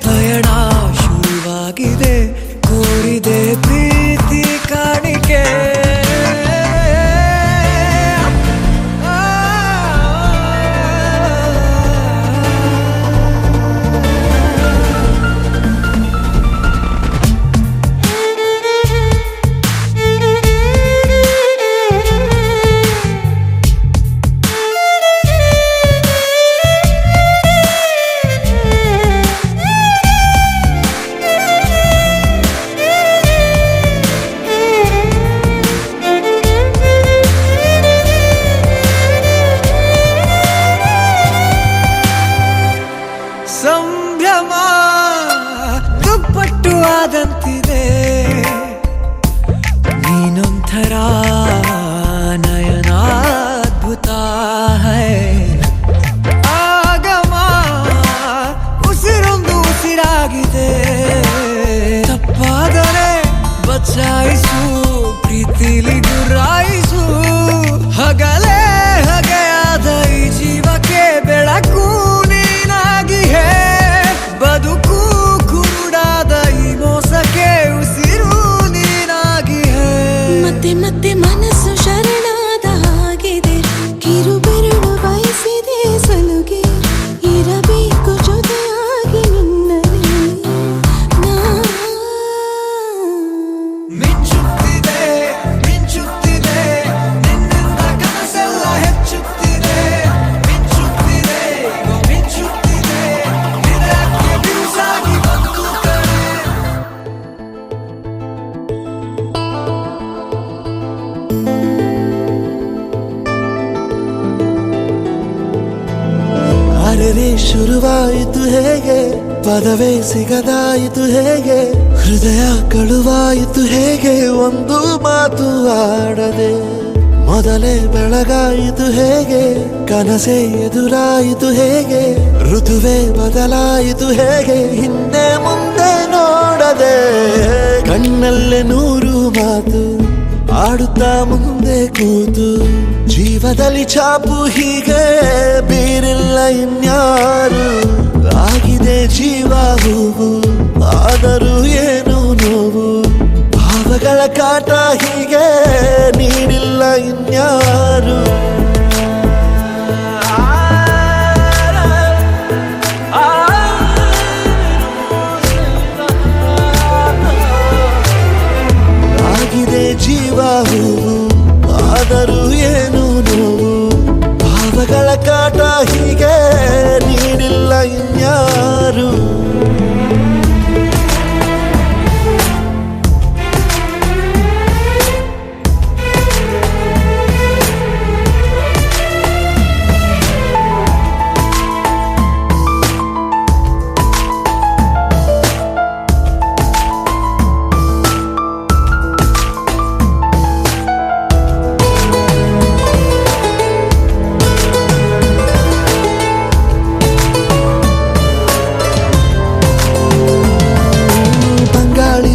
ಪಯಣ ಶುರುವಾಗಿದೆ ಕೋರಿದೆ ಪ್ರೀತಿ ಕಾಣಿಕೆ ಸಂಭ್ರಮ ದುಪ್ಪಟ್ಟು ಆದಂತಿದೆ ನೀನೊಂಥರ ನಯನಾದ್ಭುತ ಹೈ ಆಗಮ ಉಸಿರೊಂದು ಉಸಿರಾಗಿದೆ ತಪ್ಪಾದರೆ ಬಚಾಯಿಸು ಪ್ರೀತಿಲಿ ಗುರಾಯಿಸು ಹಗಲೇ ಹಗೆಯಾದ ಈ ಜೀವಕ್ಕೆ ಬೆಳಕು ನೀನಾಗಿ ಹೇ ಬದುಕು ಕುರುಡಾದ ಈ ಮೋಸಕ್ಕೆ ಉಸಿರು ನೀನಾಗಿ ಹೇ ಮತ್ತೆ ಮತ್ತೆ ಮನಸ್ಸು ಶರಣಾದ ಹಾಗಿದೆ ಕಿರುಬೆರಳು ಬಯಸಿದೆ ಸಲುಗೆ ಇರಬೇಕು ಜೊತೆಯಾಗಿ ನಿನ್ನಲ್ಲಿ ಮಿಂಚುತ್ತಿದೆ ಮಿಂಚುತ್ತಿದೆ ನಿನ್ನಿಂದ ಕನಸೆಲ್ಲ ಹೆಚ್ಚುತ್ತಿದೆ ಮಿಂಚುತ್ತಿದೆ ಈಗ ಮಿಂಚುತ್ತಿದೆ ಹೃದಯಕ್ಕೆ ಬಿರುಸಾಗಿ ಬಂತು ಕರೆ ಅರೆರೆ ಶುರುವಾಯಿತು ಹೇಗೆ ಪದವೇ ಸಿಗದಾಯಿತು ಹೇಗೆ ಹೃದಯ ಕಳುವಾಯಿತು ಹೇಗೆ ಒಂದು ಮಾತು ಆಡದೆ ಮೊದಲೇ ಬೆಳಗಾಯಿತು ಹೇಗೆ, ಕನಸೇ ಎದುರಾಯಿತು ಹೇಗೆ, ಋತುವೇ ಬದಲಾಯಿತು ಹೇಗೆ, ಹಿಂದೆ ಮುಂದೆ ನೋಡದೆ ಕಣ್ಣಲ್ಲೇ ನೂರು ಮಾತು ಆಡುತ್ತಾ ಮುಂದೆ ಕೂತು, ಜೀವದಲ್ಲಿ ಛಾಪು ಹೀಗೆ ಬೀರಿಲ್ಲ ಇನ್ಯಾರು, ಆಗಿದೆ ಜೀವ ಹೂವು ಆದರೂ ಏನು ನೋವು, ಭಾವಗಳ ಕಾಟ ಹೀಗೆ ನೀಡಿಲ್ಲ ಇನ್ಯಾರು. ಆಗಿದೆ ಜೀವ ಹೂವು ಆದರೂ ಏನು ನೋವು, ಭಾವಗಳ ಕಾಟ ಹೀಗೆ ನೀಡಿಲ್ಲ ಇನ್ಯಾರು.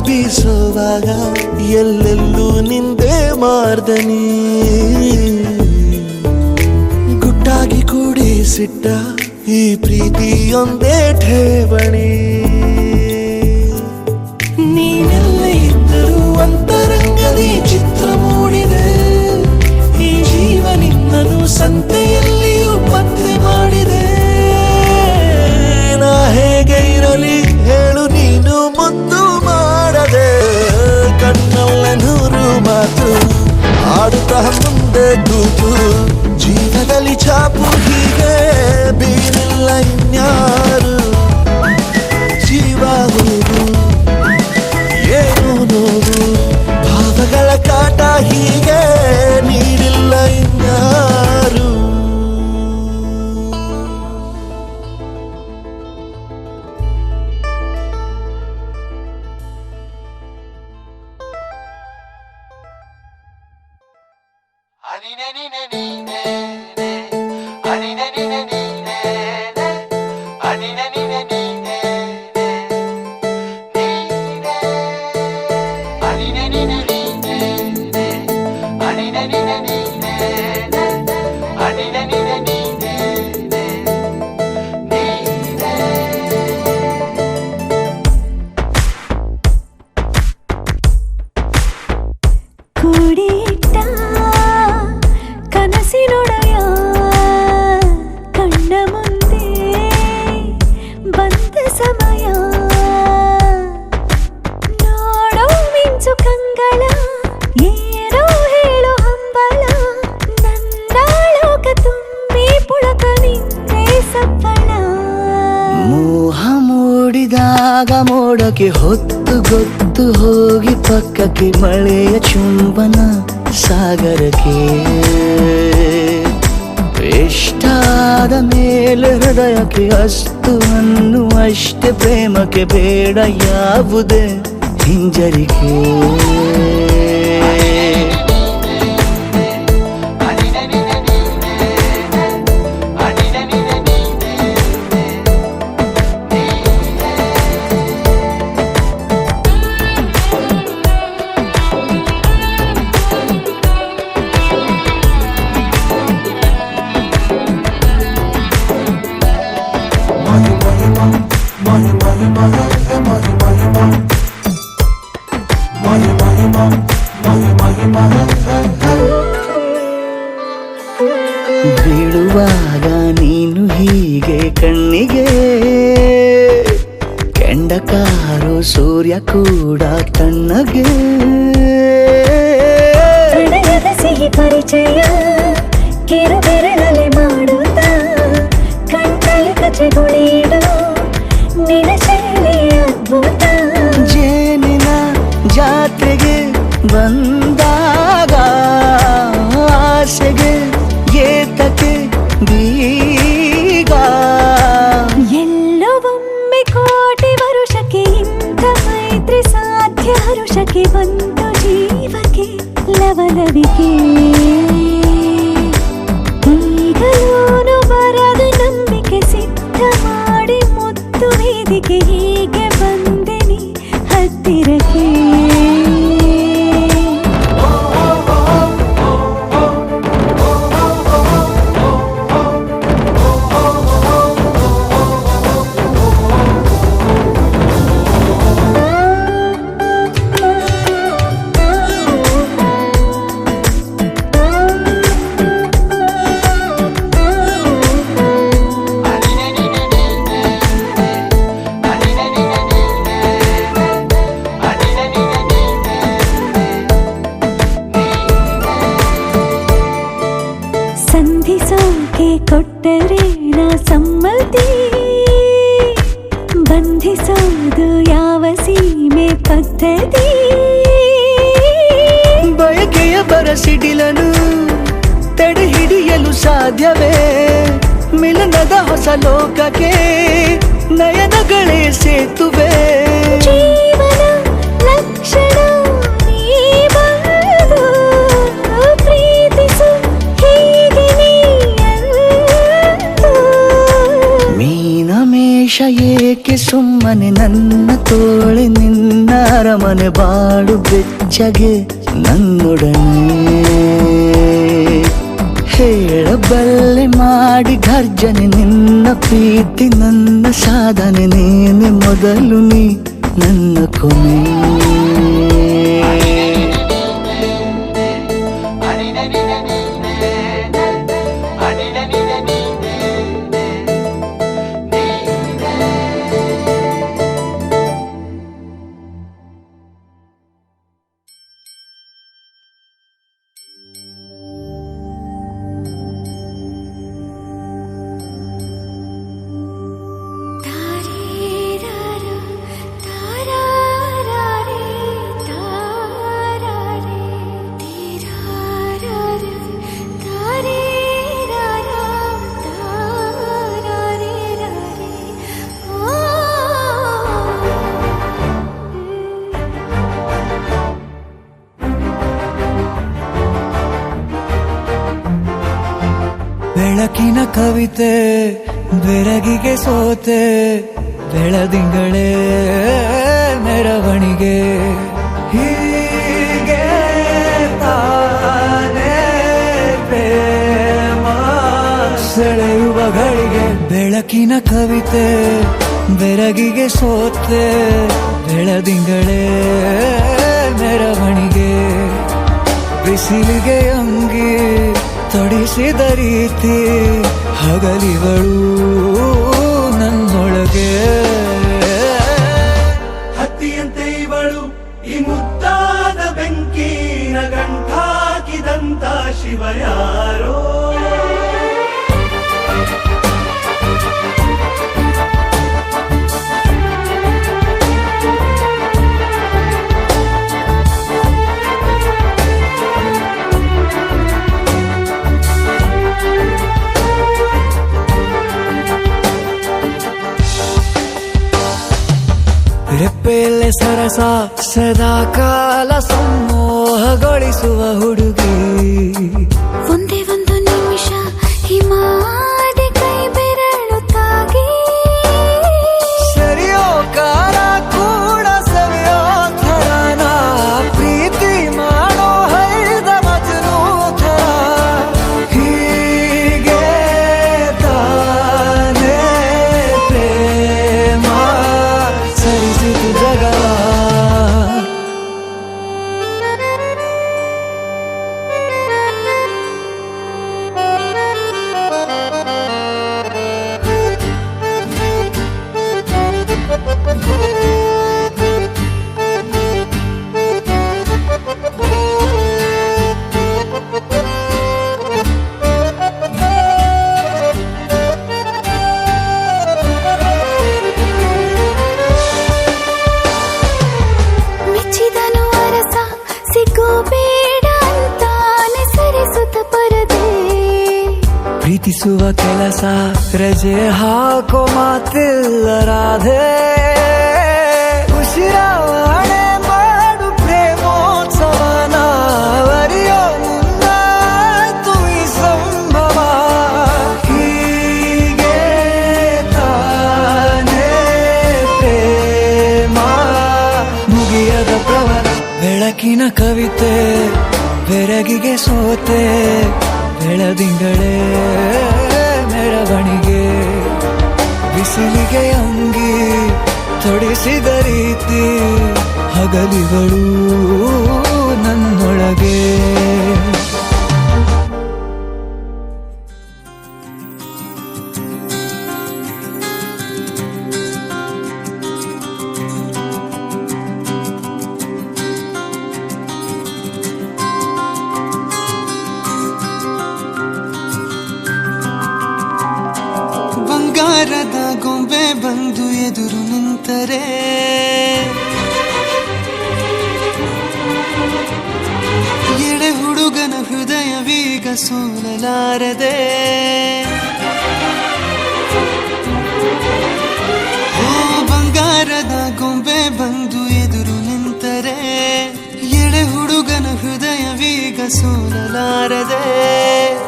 ಬೀಸುವಾಗ ಎಲ್ಲೆಲ್ಲೂ ನಿಂದೆ ಮಾರ್ದನಿ, ಗುಟ್ಟಾಗಿ ಕೂಡಿಸಿಟ್ಟ ಈ ಪ್ರೀತಿಯೊಂದೇ ಠೇವಣಿ, ನೀನೆಲ್ಲ ಇದ್ದರೂ ಅಂತರಂಗದಿ ಚಿತ್ರ ಮೂಡಿದೆ, ಈ ಜೀವ ನಿನ್ನನು ಸಂತೆಯಲ್ಲಿಯೂ ಪತ್ತೆ ಮಾಡಿದೆ, ನಾ ಹೇಗೆ ಇರಲಿ ಹೇಳು ನೀನು ಮುದ್ದು ಮಾಡದೆ, ಕಣ್ಣಲ್ಲ ನೂರು ಮಾತು ಆಡುತ್ತಾ ಮುಂದೆ ಕೂತು, ಜೀವದಲ್ಲಿ ಛಾಪು ಹೀಗೆ ಬೀರಿಲ್ಲ ಇನ್ಯಾರು, ಜೀವ ಹೂವು ಏನು ನೋವು, ಭಾವಗಳ ಕಾಟ ಹೀಗೆ ನೀಡಿಲ್ಲ ಇನ್ಯಾರು. ಕೂಡಿಟ್ಟ ಕನಸಿನೊಡೆಯ ಕಣ್ಣ ಮುಂದೆ ಬಂದ ಸಮಯ, ನೋಡೋ ಮಿಂಚು ಕಂಗಳ ಏನೋ ಹೇಳೋ ಹಂಬಲ, ನನ್ನ ಲೋಕ ತುಂಬಿ ಪುಳಕ ನಿಂದೆ ಸಫಲ. ಮೋಹ ಮೂಡಿದಾಗ ಮೋಡಕ್ಕೆ ಹೊತ್ತು ಗೊತ್ತು ಹೋಗಿ ಪಕ್ಕಕ್ಕೆ ಮಳೆಯ ಚುಂಬನ ಸಾಗರಕ್ಕೆ, ಇಷ್ಟಾದ ಮೇಲೆ ಹೃದಯಕ್ಕೆ ಅಸ್ತು ಅನ್ನುವಷ್ಟೇ ಪ್ರೇಮಕ್ಕೆ ಬೇಡ ಯಾವುದೇ ಹಿಂಜರಿಕೆ. ಬೀಳುವಾಗ ನೀನು ಹೀಗೆ ಕಣ್ಣಿಗೆ, ಕೆಂಡಕಾರೋ ಸೂರ್ಯ ಕೂಡ ತಣ್ಣಗೆ, ಹೃದಯದ ಸಿಹಿ ಪರಿಚಯ ಕಿರು ಬೆರಳಲ್ಲಿ ಮಾಡುತ್ತ, ಕಣ್ಣಲ್ಲಿ ಕಚಗುಳಿಡು ನಿನ ಶೈಲಿ ಅದ್ಭುತ. ಜೇನಿನ ಜಾತ್ರೆಗೆ ಬಂದಾಗ ಆಸೆಗೆ ಏತಕ್ಕೆ ಬೀಗ, ಎಲ್ಲವೊಮ್ಮೆ ಕೋಟಿ ವರುಷಕ್ಕೆ ಇಂಥ ಮೈತ್ರಿ ಸಾಧ್ಯ, ಹರುಷಕ್ಕೆ ಬಂತು ಜೀವಕ್ಕೆ ಲವಲವಿಕೆ. ಕೊಟ್ಟರೆ ನಾ ಸಮ್ಮತಿ ಬಂಧಿಸೋದು ಯಾವ ಸೀಮೆ ಪದ್ಧತಿ ಬಯಕೆಯ ಬರಸಿಡಿಲನು ತಡೆ ಹಿಡಿಯಲು ಸಾಧ್ಯವೇ ಮಿಲನದ ಹೊಸ ಲೋಕಕ್ಕೆ ನಯನಗಳೇ ಸೇತುವೆ ಜೀವನ ಲಕ್ಷಣ ನೀ ಬಂದು ಪ್ರೀತಿಸು ಹೀಗೆ ನೀಯಂದು ಮೀನಮೇಷ ಏಕೆ ಸುಮ್ಮನೆ ನನ್ನ ತೋಳೆ ನಿನ್ನ ಅರಮನೆ ಬಾಳು ಬೆಚ್ಚಗೆ ನನ್ನೊಡನೆ ಹೇಳಬಲ್ಲೆ ಮಾಡಿ ಘರ್ಜನೆ ನಿನ್ನ ಪ್ರೀತಿ ನನ್ನ ಸಾಧನೆ ನೀನೆ ಮೊದಲು ನೀ ನನ್ನ ಕೊನೆ ಬೆಳಕಿನ ಕವಿತೆ ಬೆರಗಿಗೆ ಸೋತೆ ಬೆಳದಿಂಗಳೇ ಮೆರವಣಿಗೆ ಹೀಗೆ ತಾನೇ ಪ್ರೇಮ ಸೆಳೆಯುವ ಗಳಿಗೆ ಬೆಳಕಿನ ಕವಿತೆ ಬೆರಗಿಗೆ ಸೋತೆ ಬೆಳದಿಂಗಳೇ ಮೆರವಣಿಗೆ ಬಿಸಿಲಿಗೆ ಅಂಗಿ ತೊಡಿಸಿದ ರೀತಿ ಹಗಲಿಗಳು ನನ್ನೊಳಗೆ ಹತ್ತಿಯಂತೆ ಇವಳು ಈ ಮುದ್ದಾದ ಬೆಂಕಿನ ಗಂಟಾಕಿದಂತ ಶಿವ ಯಾರೋ ರೆಪ್ಪೆಯಲ್ಲೇ ಸರಸ ಸದಾ ಕಾಲ ಸಂಮೋಹಗೊಳಿಸುವ ಹುಡುಗಿ ಒಂದೇ ಒಂದು ನಿಮಿಷ ಹಿಮಾದಿ ಕೈ ಬೆರಳು ತಾಗಿ ಸರಿಯೋ ಕಾರ ಕೂಡ ಸವಿಯೋ ಥರನ ಪ್ರೀತಿ ಮಾಡೋ ಹೈದ ಮಜನು ಥರ ಹೀಗೆ ತಾನೇ ಪ್ರೇಮ ಸರಿಸಿತು ಜಗವ ಮೆಚ್ಚಿದನು ಅರಸ ಸಿಗೋ ಬೇಡ ಅಂತಾನೆ ಸರಿಸುತ್ತ ಪರದೆ ಪ್ರೀತಿಸುವ ಕೆಲಸ ರಜೆ ಹಾಕೋ ಮಾತಿಲ್ಲ ರಾಧೆ ಉಸಿರಾವಣೆ ಮಾಡು ಪ್ರೇಮೋತ್ಸವನ ವರಿಯೋ ಮುಂದಾಯ್ತು ಈ ಸಂಭವ ಹೀಗೆ ತಾನೇ ಪ್ರೇಮ ಮುಗಿಯದ ಪ್ರವರ ಬೆಳಕಿನ ಕವಿತೆ ಬೆರಗಿಗೆ ಸೋತೆ ಬೆಳದಿಂಗಳೇ ಮೆರವಣಿಗೆ ಬಿಸಿಲಿಗೆ ಅಂಗಿ ತೊಡಿಸಿದ ರೀತಿ ಹಗಲಿಗಳು ನನ್ನೊಳಗೆ ಬಂಗಾರದ ಗೊಂಬೆ ಬಂದು ಎದುರು ನಿಂತರೆ ಎಳೆ ಹುಡುಗನ ಹೃದಯವೀಗ ಸೋಲಲಾರದೆ ಬಂಗಾರದ ಗೊಂಬೆ ಬಂದು ಎದುರು ನಿಂತರೆ ಎಳೆ ಹುಡುಗನ ಹೃದಯವೀಗ ಸೋಲಲಾರದೆ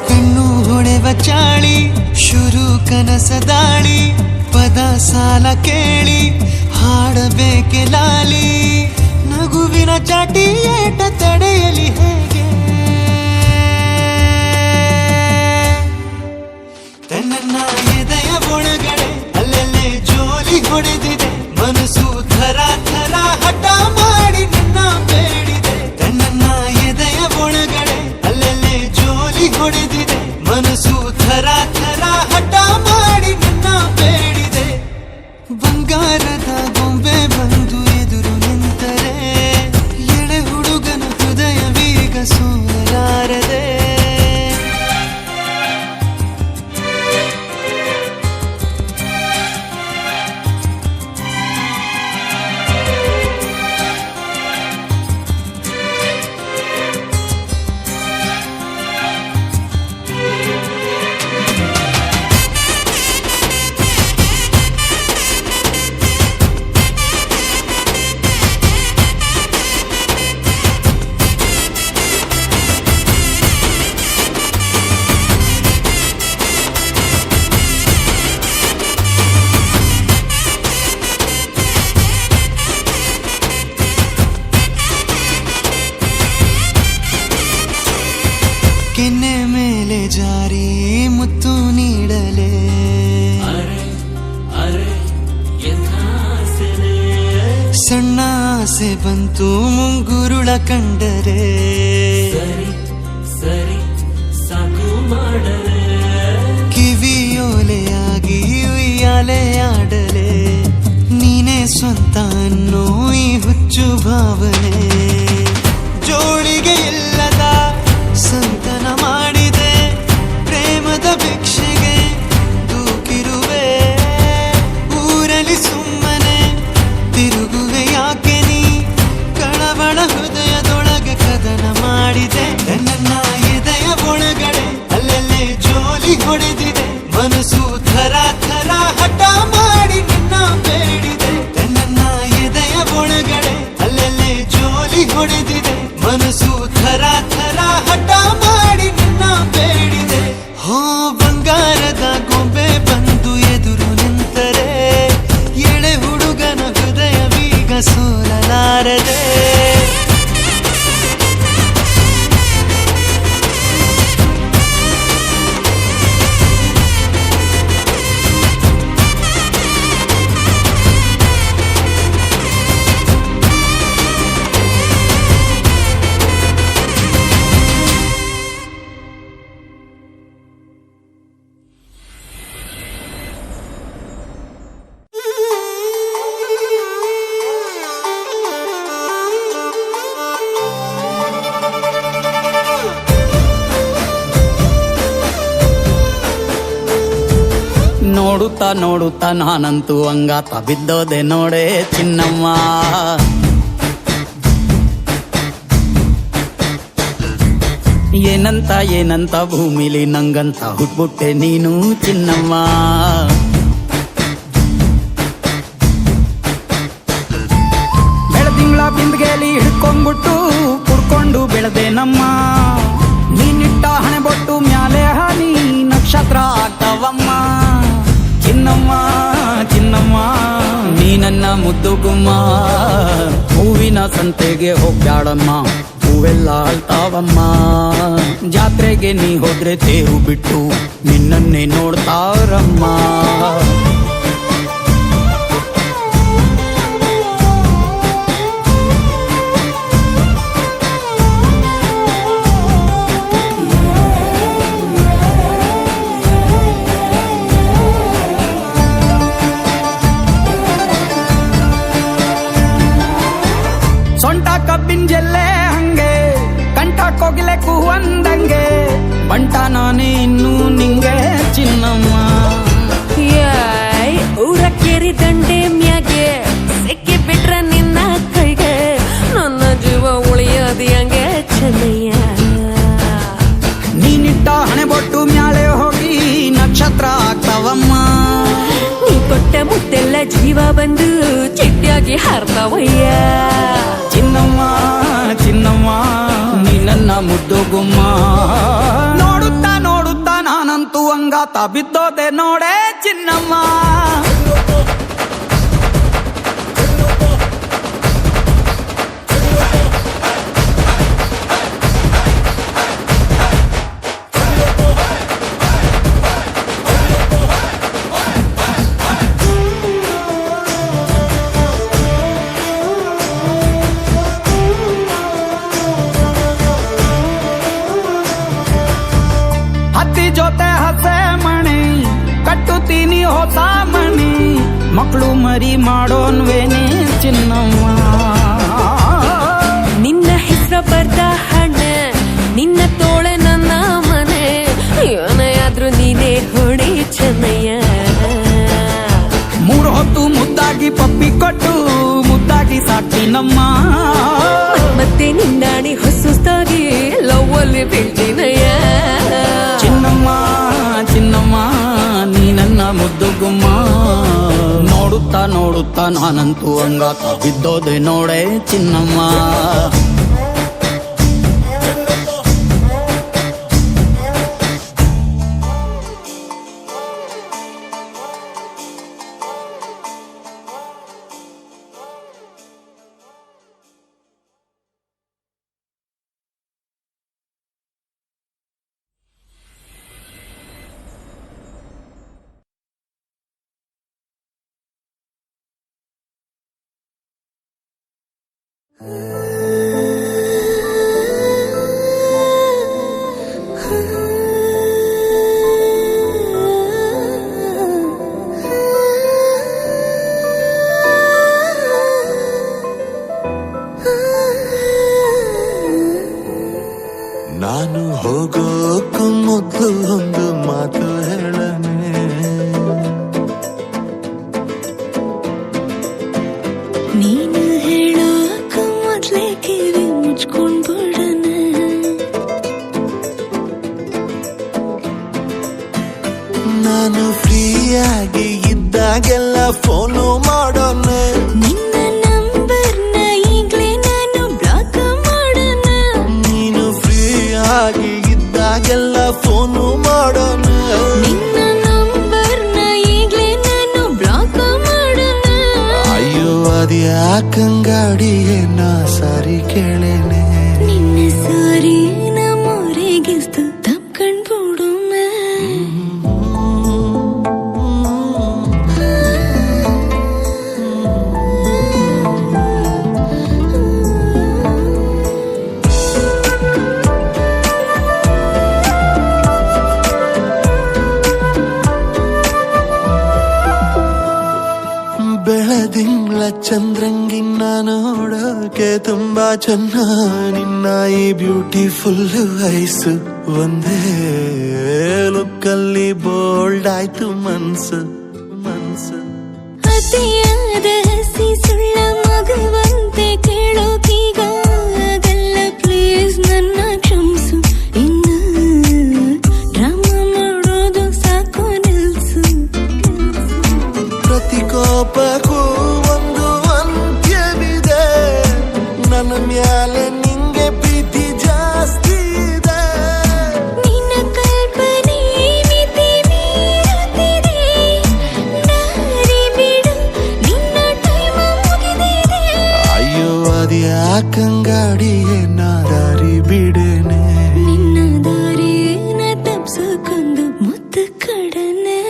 ಕಣ್ಣು ಹೊಳೆವ ಚಾಳಿ ಶುರು ಕನಸ ದಾಳಿ ಪದ ಸಾಲ ಕೇಳಿ ಹಾಡಬೇಕೆ ಲಾಲಿ ನಗುವಿನ ಚಾಟಿ ಏಟ ತಡೆಯಲಿ ಹೇಗೆ ತನ್ನ ಎದೆಯ ಒಳಗಡೆ ಅಲ್ಲಲ್ಲೇ ಜೋಲಿ ಹೊಡೆದಿದೆ ಮನಸ್ಸು ಥರ ಥರ ಹಠ ಮಾಡಿ ನಿನ್ನ ಬೇಡಿದೆ ತನ್ನ ಎದೆಯ ಒಳಗಡೆ ಅಲ್ಲಲ್ಲೇ ಜೋಲಿ ಹೊಡೆದಿದೆ ಮನಸ್ಸು ಥರ ಥರ ಹಠ ಮಾಡಿ ನಿನ್ನ ಬೇಡಿದೆ ಬಂಗಾರದ ಗೊಂಬೆ ಬಂದು ಎದುರು ನಿಂತರೆ ಎಳೆ ಹುಡುಗನ ಹೃದಯವೀಗ ಸೋಲಲಾರದೆ ಕೆನ್ನೆ ಮೇಲೆ ಜಾರಿ ಮುತ್ತು ನೀಡಲೇ ಸಣ್ಣ ಆಸೆ ಬಂತು ಮುಂಗುರುಳ ಕಂಡರೆ ಕಿವಿಯೋಲೆಯಾಗಿ ಉಯ್ಯಾಲೆ ಆಡಲೆ ನೀನೇ ಸ್ವಂತ ಅನ್ನೋ ಈ ಹುಚ್ಚು ಭಾವನೆ ಜೋಳಿಗೆ ಇಲ್ಲದ ಸಂತನ ಮಾಡಿದೆ ಪ್ರೇಮದ ಭಿಕ್ಷೆಗೆ ದೂಕಿರುವೆ ಊರಲ್ಲಿ ಸುಮ್ಮನೆ ತಿರುಗುವೆ ಯಾಕೆ ನೀ ಕಳವಳ ಹೃದಯದೊಳಗೆ ಕದನ ಮಾಡಿದೆ ನನ್ನ ಎದೆಯ ಒಳಗಡೆ ಅಲ್ಲಲ್ಲೇ ಜೋಲಿ ಹೊಡೆದಿದೆ ಮನಸ್ಸು ಥರ ಥರ ಹಠ ಮಾಡಿ ನಿನ್ನ ಬೇಡಿದೆ ನನ್ನ ಎದೆಯ ಒಳಗಡೆ ಅಲ್ಲಲ್ಲೇ ಜೋಲಿ ಹೊಡೆದಿದೆ ಮನಸ್ಸು ಥರ ಥರ ಹಠ ಮಾಡಿ ನಿನ್ನ ಬೇಡಿದೆ ಹೋ ಬಂಗಾರದ ಗೊಂಬೆ ಬಂದು ಎದುರು ನಿಂತರೆ ಎಳೆ ಹುಡುಗನ ಹೃದಯವೀಗ ಸೋಲಲಾರದೆ ನೋಡುತ್ತಾ ನೋಡುತ್ತಾ ನಾನಂತೂ ಅಂಗಾತ ಬಿದ್ದೋದೆ ನೋಡೆ ಚಿನ್ನಮ್ಮ ಏನಂತ ಏನಂತ ಭೂಮಿಲಿ ನಂಗಂತ ಹುಟ್ಬಿಟ್ಟೆ ನೀನು ಚಿನ್ನಮ್ಮ ಬೆಳದಿಂಗ್ಳ ಬಿಂದಿಗೆಲಿ ಹಿಡ್ಕೊಂಡ್ಬಿಟ್ಟು ಕುಡ್ಕೊಂಡು ಬೆಳೆದೆ ನಮ್ಮ ನೀನಿಟ್ಟ ಹಣೆ ಬೊಟ್ಟು ಮ್ಯಾಲೆ ಹನಿ ನಕ್ಷತ್ರ ಆಗ್ತಾವಮ್ಮ ಚಿನ್ನಮ್ಮ ಚಿನ್ನಮ್ಮ ನೀ ನನ್ನ ಮುದ್ದು ಗುಮ್ಮ ಹೂವಿನ ಸಂತೆಗೆ ಹೋಗ್ಯಾಡಮ್ಮ ಹೂವೆಲ್ಲ ಅಳ್ತಾವಮ್ಮ ಜಾತ್ರೆಗೆ ನೀ ಹೋದ್ರೆ ತೇರು ಬಿಟ್ಟು ನಿನ್ನನ್ನೇ ನೋಡ್ತಾರಮ್ಮ ಸೊಂಟ ಕಬ್ಬಿನ ಜಲ್ಲೆ ಹಂಗೆ ಕಂಠ ಕೋಗಿಲೆ ಕೂವಂದಂಗೆ ಬಂಟ ನಾನೇ ಇನ್ನು ನಿಂಗೆ ಚಿನ್ನಮ್ಮ ಜೀವ ಬಂದು ಚಿಟ್ಟಿಯಾಗಿ ಹಾರ್ತಾವಯ್ಯ. ಚಿನ್ನಮ್ಮ ಚಿನ್ನಮ್ಮ ನೀ ನನ್ನ ಮುದ್ದು ಗುಮ್ಮ, ನೋಡುತ್ತಾ ನೋಡುತ್ತಾ ನಾನಂತೂ ಅಂಗಾತ ಬಿದ್ದೋದೆ ನೋಡೆ ಚಿನ್ನಮ್ಮ. ಹತ್ತಿ ಜೊತೆ ಹಸೆ ಮಣಿ ಕಟ್ಟುತ್ತೀನಿ ಹೊಸ ಮಣಿ, ಮಕ್ಕಳು ಮರಿ ಮಾಡೋನ್ವೇನೆ ಚಿನ್ನಮ್ಮ. ನಿನ್ನ ಹೆಸರು ಬರ್ದ ಹಣ ನಿನ್ನ ತೋಳೆ ನನ್ನ ಮನೆ, ಏನೇ ಆದ್ರೂ ನೀನೇ ಹೊಣೆ ಚೆನ್ನಯ್ಯ. 3 ಹೊತ್ತು ಮುದ್ದಾಗಿ ಪಪ್ಪಿ ಕೊಟ್ಟು ಮುದ್ದಾಗಿ ಸಾಕ್ತೀನಮ್ಮ. ಮತ್ತೆ ನಿಂದಾಣಿ ಹೊಸುಸ್ತಾಗಿ ಲವ್ವಲ್ಲಿ ಬೀಳ್ತೀನಯ್ಯ. ಚಿನ್ನಮ್ಮ ಚಿನ್ನಮ್ಮ ನೀ ನನ್ನ ಮುದ್ದು ಗುಮ್ಮ, ನೋಡುತ್ತಾ ನೋಡುತ್ತಾ ನಾನಂತೂ ಅಂಗಾತ ಬಿದ್ದೋದೆ ನೋಡೆ ಚಿನ್ನಮ್ಮ. ನಾನು ಹೋಗೋಕ್ಕೂ ಮೊದಲು ಒಂದು ಮಾತು ಹೇಳನೆ, ನೀನು ಹೇಳೋಕ ಮೊದ್ಲೇ ಕಿವಿ ಮುಚ್ಕೊಂಡ್ ಬಿಡಣ. ನಾನು ಫ್ರೀಯಾಗಿ ಇದ್ದಾಗೆಲ್ಲ ಫೋನು ಮಾಡೋಣ, ನಿನ್ನ ನಂಬರ್ನ ಈಗ್ಲೇ ನಾನು ಬ್ಲಾಕ್ ಮಾಡೋಣ. ನೀನು ಫ್ರೀಯಾಗಿ ಇದ್ದಾಗೆಲ್ಲ ಫೋನು ಮಾಡೋಣ. ನಿನ್ನ ನಂಬರ್ನ ಈಗ್ಲೇ ನಾನು ಬ್ಲಾಕ್ ಮಾಡೋಣ. ಅಯ್ಯೋ ಅದ್ಯಾಕಂಗಾಡಿಯೇ ನಾ ಸಾರಿ ಕೇಳೇನೆ, ನಿನ್ನ ಸಾರಿ ನಮ್ಮೂರಿಗಿಸ್ತು ತಪ್ಕೊಂಡ್ಬಿಡು. ಬೆಳದಿಂಗ್ಳ ಚಂದ್ರಂಗಿನ್ನ ನೋಡೋಕೆ ತುಂಬಾ ಚೆನ್ನ, ನಿನ್ನ ಈ ಬ್ಯೂಟಿಫುಲ್ ಐಸು ಒಂದೇ ಲುಕ್ಕಲ್ಲಿ ಬೋಲ್ಡ್ ಆಯ್ತು ಮನ್ಸು ಮನ್ಸು. ಅತಿಯಾದ ಹಸಿ ಸುಳ್ಳ ಮಗುವಂತೆ ಕೇಳೋಕೀಗ ಆಗಲ್ಲ, ಪ್ಲೀಸ್ ನನ್ನ ಕ್ಷಮಿಸು. ಇನ್ನು ಡ್ರಾಮಾ ಮಾಡೋದು ಸಾಕು ನಿಲ್ಸು. ಪ್ರತಿ ಕೋಪಕ್ಕೂ ಒಂದು ಅಂತ್ಯವಿದೆ, ನನ್ನ ಮ್ಯಾಲೆ ನಿಂಗೆ ಪ್ರೀತಿ ಜಾಸ್ತಿ ಇದೆ. ನಿನ್ನ ಕಲ್ಪನೆ ಮಿತಿ ಮೀರುತ್ತಿದೆ, ದಾರಿ ಬಿಡು ನಿನ್ನ ಟೈಮ್ ಮುಗಿದಿದೆ. ಅಯ್ಯೋ ಅದ್ಯಾಕಂಗಾಡಿಯೇ ನಾ ದಾರಿ ಬಿಡೇನೆ, ನಿನ್ನ ದಾರಿನ ತಪ್ಸಕ್ಕೊಂದು ಮುತ್ತು ಕಡನೆ.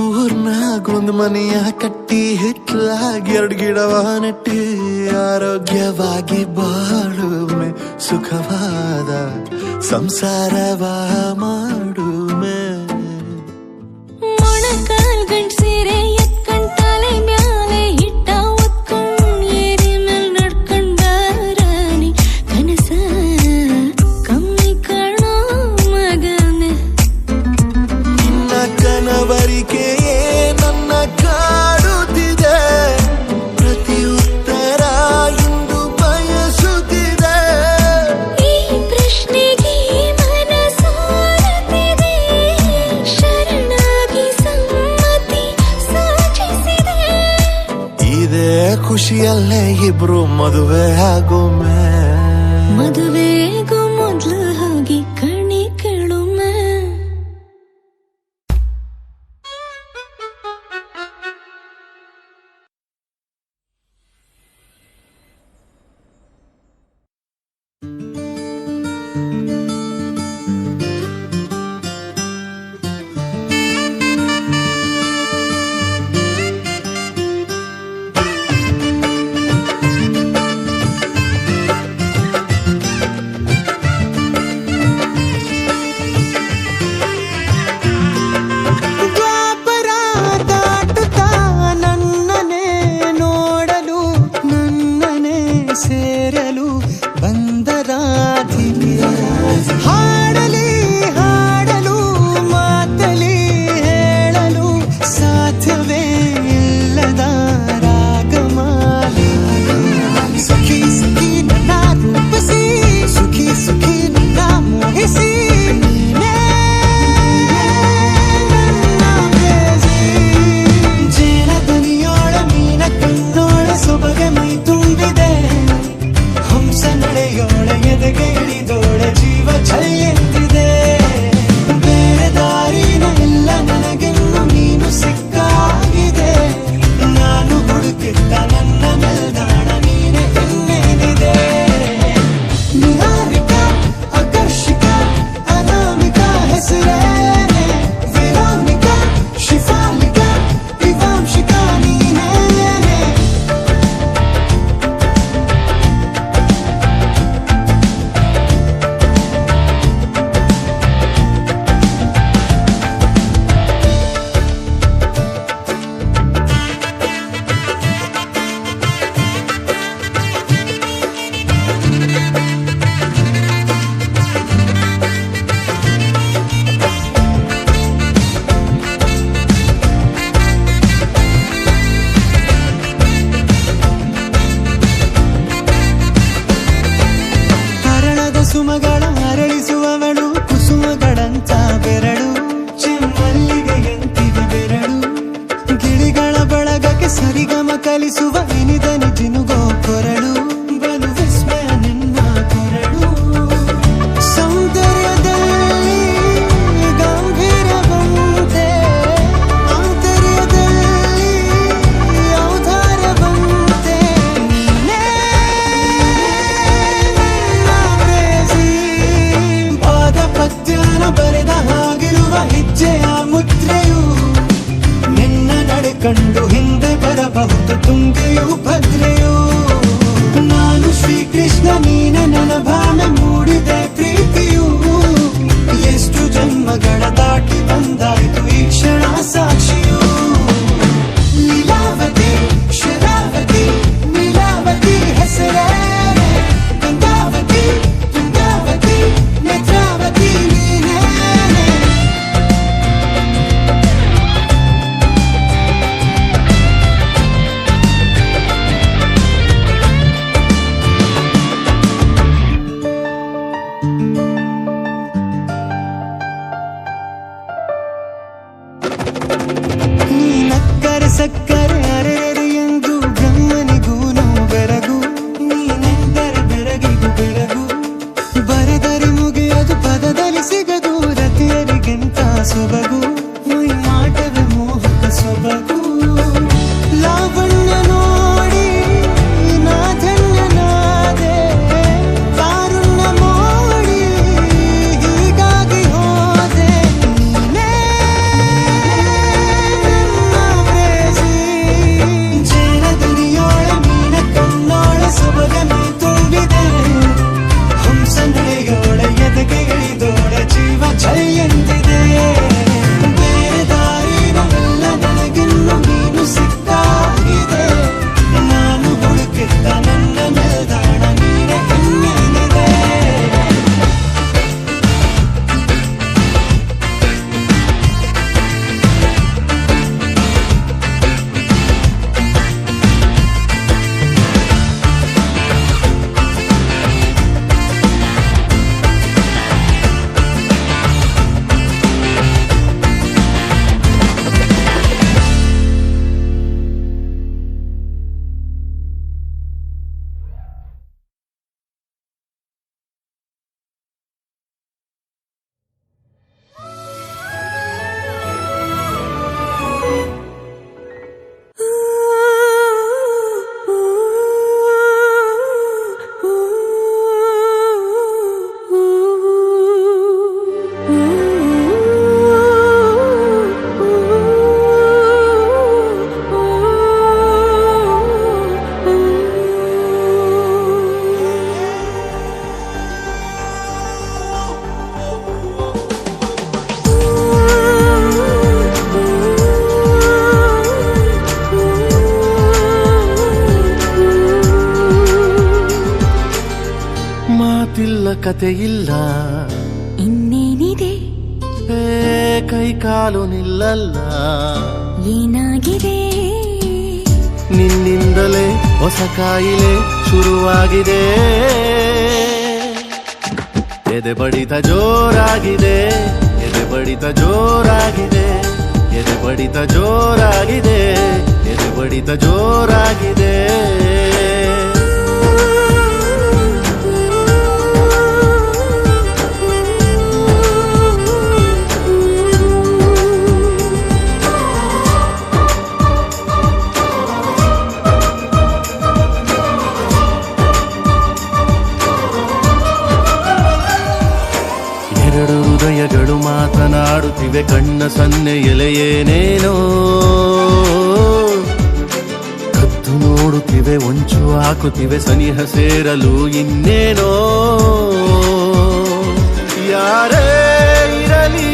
ಊರ್ನಾಗ ಒಂದು ಮನೆಯ ಕಟ್ಟಿ ಹಿಟ್ಲಾಗಿ 2 ಗಿಡವ ನೆಟ್ಟಿ, ಆರೋಗ್ಯವಾಗಿ ಬಾಳುಮೆ ಸುಖವಾದ ಸಂಸಾರವ ಮಾಡುಮೆ. ಮೊಣಕಾಲ್ ಗಂಟ್ ಸೀರೆ ಎತ್ಕೊಂಡ್ ತಲೆ ಮ್ಯಾಲೆ ಹಿಟ್ಟ ಒತ್ಕೊಂಡ್ ಏರಿ ಮೇಲ್ ನಡ್ಕೊಂಡ್ ಬಾರಾಣಿ, ಕನಸ ಕಮ್ಮಿ ಕಾಣೋ ಮಗನೆ. ಜೊತೆಯಲ್ಲೇ ಇಬ್ರು ಮದುವೆ ಆಗೋಮೆ ಮದುವೆಗೂ ಮೊದ್ಲು ಹೋಗಿ ಕಣಿ ಕೇಳುಮೆ ದ್ವಾಪರ ದಾಟುತ್ತಾ ನನ್ನನೆ ನೋಡಲು ನನ್ನನೆ ಸೇರಲು ಬಂದರಾಧಿಕೆ ಹಾಡಲಿ ಹಾಡಲು ಮಾತಲಿ ಹೇಳಲು ಸಾಧ್ಯವೇ ಇಲ್ಲದ ರಾಗಮಾಲಿಕೆ ಸಖಿ ಸಖಿ ನನ್ನ ರೂಪಿಸಿ ಸುಖಿ ಸುಖಿ ನನ್ನ ಮೋಹಿಸಿ ನೀನೇ ನನ್ನ ಪ್ರೇಯಸಿ. ಜೇನ ದನಿಯೋಳ ಮೀನ ಕಣ್ಣೋಳ ಸೊಬಗೆ ಮೈ ತುಂಬಿದೆ ಹಂಸ ನಡೆಯೋಳ ಎದೆಗೆ ಇಳಿದೋಳ ಜೀವ ಛಲ್ಲೆಂದಿದೆ ಬೇರೆ ದಾರಿನ ಇಲ್ಲ ನನಗೆನ್ನು ನೀನು ಸಿಕ್ಕಾಗಿದೆ ನಾನು ಹುಡುಕಿದ್ದ ನನ್ನ ನಿಲ್ದಾಣ ನೀನೆ ಇನ್ನೇನಿದೆ ನಿಹಾರಿಕ ಆಕರ್ಷಿಕ ಅನಾಮಿಕ ಹೆಸರೇನೆ ವಿರಾಮಿಕ ಶಿಫಾಲಿಕ ವಿವಾಂಶಿಕ ನೀನೇನೆ ಹರಳದ ಸುಮಗಳ ಅರಳಿಸುವವಳು ಕುಸುಮಗಳಂತ ಬೆರಳು ಚೆಮ್ಮಲ್ಲಿಗೆಯಂತಿವೆ ಬೆರಳು ಗಿಳಿಗಳ ಬಳಗಕ್ಕೆ ಸರಿಗಮ ಕಲಿಸುವ ಇನಿದನಿ ಜಿನುಗೋ ಕೊರಳು ಬಲು ವಿಸ್ಮಯ ನಿನ್ನ ಕೊರಳು ಸೌಂದರ್ಯದಲ್ಲಿ ಗಂಭೀರವಂತೆ ಆಂತರ್ಯದಲ್ಲಿ ಔದಾರ್ಯವಂತೆ ನೀನೇ ನನ್ನ ಪ್ರೇಯಸಿ. ಪಾದ ಪದ್ಯನ ಬರೆದ ಹಾಗಿರುವ ಹೆಜ್ಜೆಯ ಮುದ್ರೆಯು ನಿನ್ನ ನಡೆ ಕಂಡು ಹಿಂದೆ ಬರಬಹುದು ತುಂಗೆಯು ಭದ್ರೆಯು ನಾನು ಶ್ರೀಕೃಷ್ಣ ನೀನೆ ನನ್ನ ಭಾವನೆ ಮೂಡಿದೆ ಪ್ರೀತಿಯು ಎಷ್ಟು ಜನ್ಮಗಳ ದಾಟಿ ಬಂದಾಯ್ತು ಈ ಕ್ಷಣ ಸಾಕ್ಷಿಯು ಲೀಲಾವತಿ ಶರಾವತಿ ನೀಲಾವತಿ ಹೆಸರೇನೆ ಗಂಗಾವತಿ ತುಂಗಾವತಿ ನೇತ್ರಾವತಿ ನೀನೇನೆ ನೀ ನಕ್ಕರೆ ಸಕ್ಕರೆ ಅರೆರೆ ಎಂದು ಬ್ರಹ್ಮನಿಗೂನು ಬೆರಗು ನೀನೆಂದರೆ ಬೆರಗಿಗೂ ಬೆರಗು ಬರೆದರೆ ಮುಗಿಯದು ಪದದಲ್ಲಿ ಸಿಗದು ರತಿಯರಿಗಿಂತ ಸೊಬಗು ಮೈ ಮಾಟವೇ ಮೋಹಕ ಸೊಬಗು ಲಾವಣ್ಯ ನೋಡಿ ನಾ ಧನ್ಯನಾದೆ ಕಾರುಣ್ಯ ಮೋಡಿ ಹೀಗಾಗಿ ಹೋದೆ ನೀನೇ ನನ್ನ ಪ್ರೇಯಸಿ. ಕತೆ ಇಲ್ಲ, ಇನ್ನೇನಿದೆ, ಕೈ ಕಾಲು ನಿಲ್ಲಲ್ಲ, ಏನಾಗಿದೆ, ನಿನ್ನಿಂದಲೇ ಹೊಸ ಕಾಯಿಲೆ ಶುರುವಾಗಿದೆ, ಎದೆ ಬಡಿತ ಜೋರಾಗಿದೆ, ಎದೆ ಬಡಿತ ಜೋರಾಗಿದೆ, ಎದೆ ಬಡಿತ ಜೋರಾಗಿದೆ, ಎದೆ ಬಡಿತ ಜೋರಾಗಿದೆ. ಎರಡು ಹೃದಯಗಳು ಮಾತನಾಡುತ್ತಿವೆ, ಕಣ್ಣ ಸನ್ನೆ ಎಲೆಯೇನೇನೋ ಕದ್ದು ನೋಡುತ್ತಿವೆ, ಒಂಚು ಹಾಕುತ್ತಿವೆ, ಸನಿಹ ಸೇರಲು ಇನ್ನೇನೋ. ಯಾರೇ ಇರಲಿ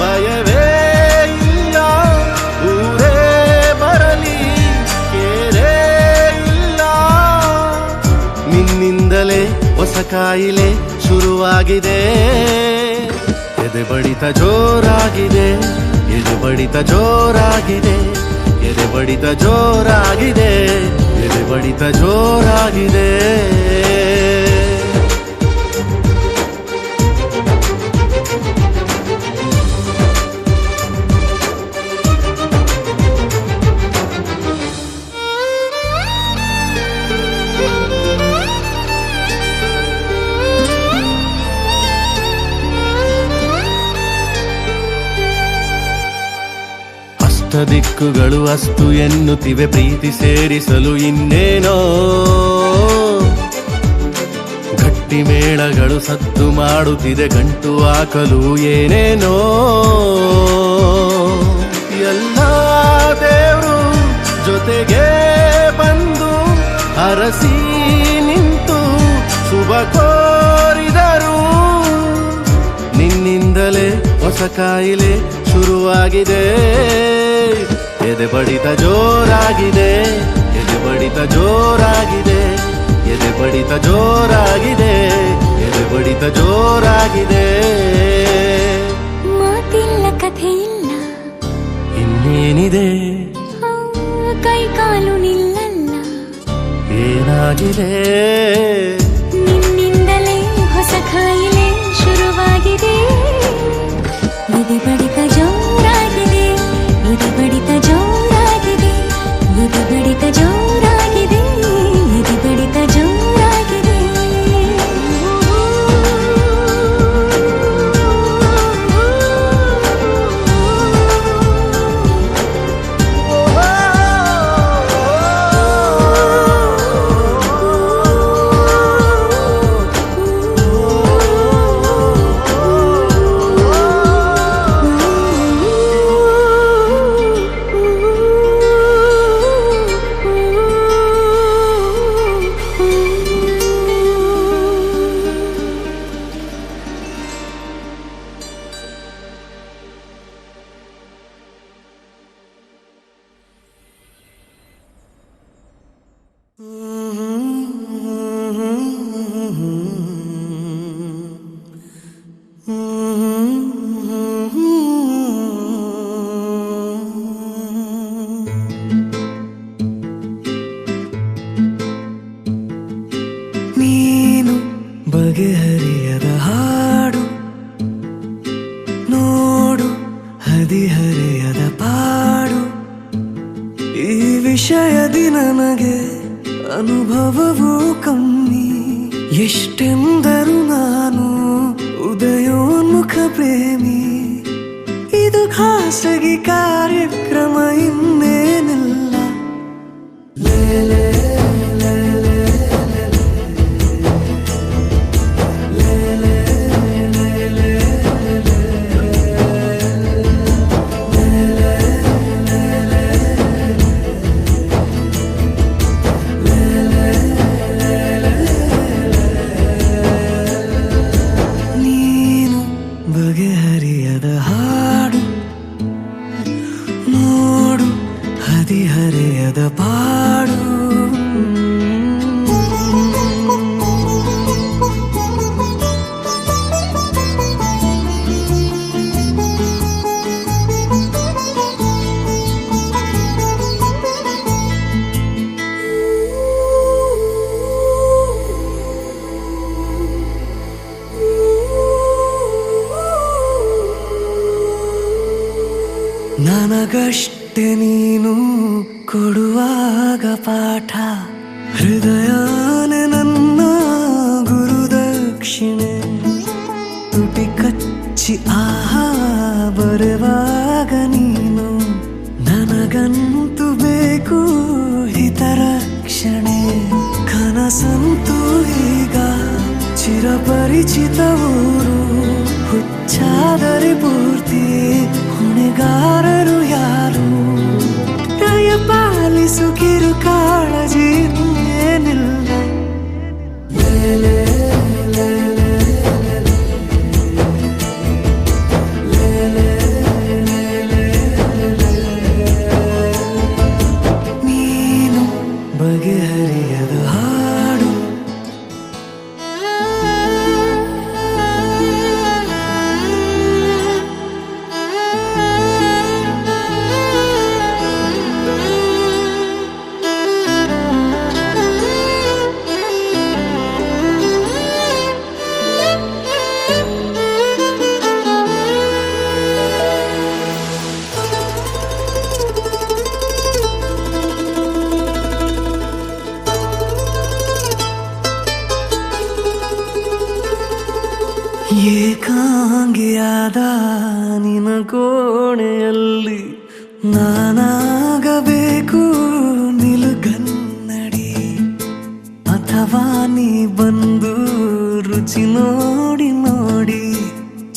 ಭಯವೇ ಇಲ್ಲ, ಊರೇ ಬರಲಿ ಕೇರೇ ಇಲ್ಲ, ನಿನ್ನಿಂದಲೇ ಹೊಸ ಕಾಯಿಲೆ ಶುರುವಾಗಿದೆ, ಎದೆ ಬಡಿತ ಜೋರಾಗಿದೆ, ಎದೆ ಬಡಿತ ಜೋರಾಗಿದೆ, ಎದೆ ಬಡಿತ ಜೋರಾಗಿದೆ, ಎದೆ ಬಡಿತ ಜೋರಾಗಿದೆ. ದಿಕ್ಕುಗಳು ಅಸ್ತು ಎನ್ನುತ್ತಿವೆ, ಪ್ರೀತಿ ಸೇರಿಸಲು ಇನ್ನೇನೋ ಗಟ್ಟಿ ಮೇಳಗಳು ಸದ್ದು ಮಾಡುತ್ತಿದೆ, ಗಂಟು ಹಾಕಲು ಏನೇನೋ. ಎಲ್ಲ ದೇವರು ಜೊತೆಗೆ ಬಂದು ಅರಸಿ ನಿಂತು ಶುಭ ಕೋರಿದರು, ನಿನ್ನಿಂದಲೇ ಹೊಸ ಕಾಯಿಲೆ ಶುರುವಾಗಿದೆ, ಎದೆ ಬಡಿತ ಜೋರಾಗಿದೆ, ಎದೆ ಬಡಿತ ಜೋರಾಗಿದೆ, ಎದೆ ಬಡಿತ ಜೋರಾಗಿದೆ, ಎದೆ ಬಡಿತ ಜೋರಾಗಿದೆ. ಮಾತಿಲ್ಲ, ಕಥೆ ಇಲ್ಲ, ಇನ್ನೇನಿದೆ, ಕೈ ಕಾಲು ನಿಲ್ಲಲ್ಲ, ಏನಾಗಿದೆ, ನಿನ್ನಿಂದಲೇ ಹೊಸ ಕಾಯಿಲೆ ಶುರುವಾಗಿದೆ, ಎದೆ ಬಡಿತ ಜೋರಾಗಿದೆ, ಎದೆ ಬಡಿತ ಜೋರಾಗಿದೆ, ಎದೆ ಬಡಿತ ಜೋರಾಗಿದೆ, ಎದೆ ಬಡಿತ ಜೋರಾಗಿದೆ. ನೀನು ಬಗೆಹರಿಯದ ಹಾಡು, ನೋಡು ಹದಿಹರೆಯದ ಪಾಡು, ಈ ವಿಷಯದಿ ನನಗೆ ಅನುಭವವೂ ಕಮ್ಮಿ, ಎಷ್ಟೆಂದರು ನಾನು ಉದಯೋನ್ಮುಖ ಪ್ರೇಮಿ, ಇದು ಖಾಸಗಿ ಕಾರ್ಯಕ್ರಮ ಇನ್ನೇನಿಲ್ಲ. ಲೇಲೆ ಬಗೆಹರಿಯದ ಹಾಡು, ನೋಡು ಹದಿಹರೆಯದ ಪಾಡು. ನನಗಷ್ಟೆ ನೀನು ಕೊಡುವಾಗ ಪಾಠ ಹೃದಯನೇ ನನ್ನ ಗುರುದಕ್ಷಿಣೆ ತುಟಿ ಕಚ್ಚಿ ಆಹಾ ಬರುವಾಗ ನೀನು ನನಗಂತೂ ಬೇಕು ಹಿತರಕ್ಷಣೆ ಕನಸಂತೂ ಈಗ ಚಿರಪರಿಚಿತ ಊರು ಹುಚ್ಚಾದರೆ ಪೂರ್ತಿ ಹೊಣೆಗಾರರು ಯಾರು ದಯ ಪಾಲಿಸು ಕಿರು ಕಾಳಜಿ ಏನಿಲ್ಲ ನೀನು ಬಗೆಹರಿಯದ ಹಾಡು ಏಕಾಂಗಿಯಾದ ನಿನ ಕೋಣೆಯಲ್ಲಿ ನಾನಾಗಬೇಕು ನಿಲುಗನ್ನಡಿ ಅಥವಾ ನೀ ಬಂದು ರುಚಿ ನೋಡಿ ನೋಡಿ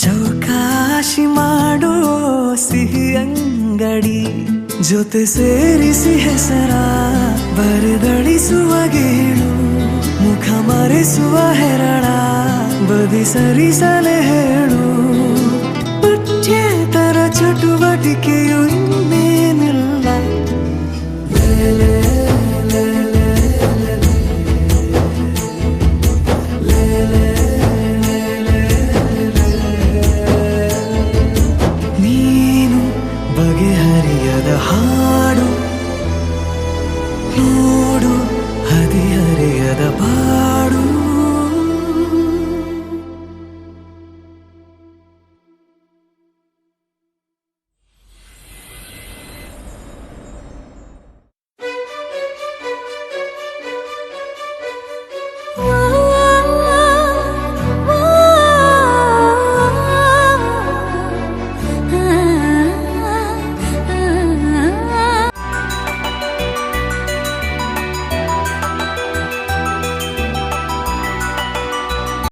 ಚೌಕಾಶಿ ಮಾಡೋ ಸಿಹಿ ಅಂಗಡಿ ಜೊತೆ ಸೇರಿಸಿ ಹೆಸರ ಬರೆದಳಿಸುವ ಗೇಳು ಮುಖ ಮರೆಸುವ ಹೆರಳ ಬದಿ ಸರಿಸಲೆ ಹೇಳು ಪಠ್ಯೇತರ ಚಟುವಟಿಕೆಯು ಇನ್ನೇ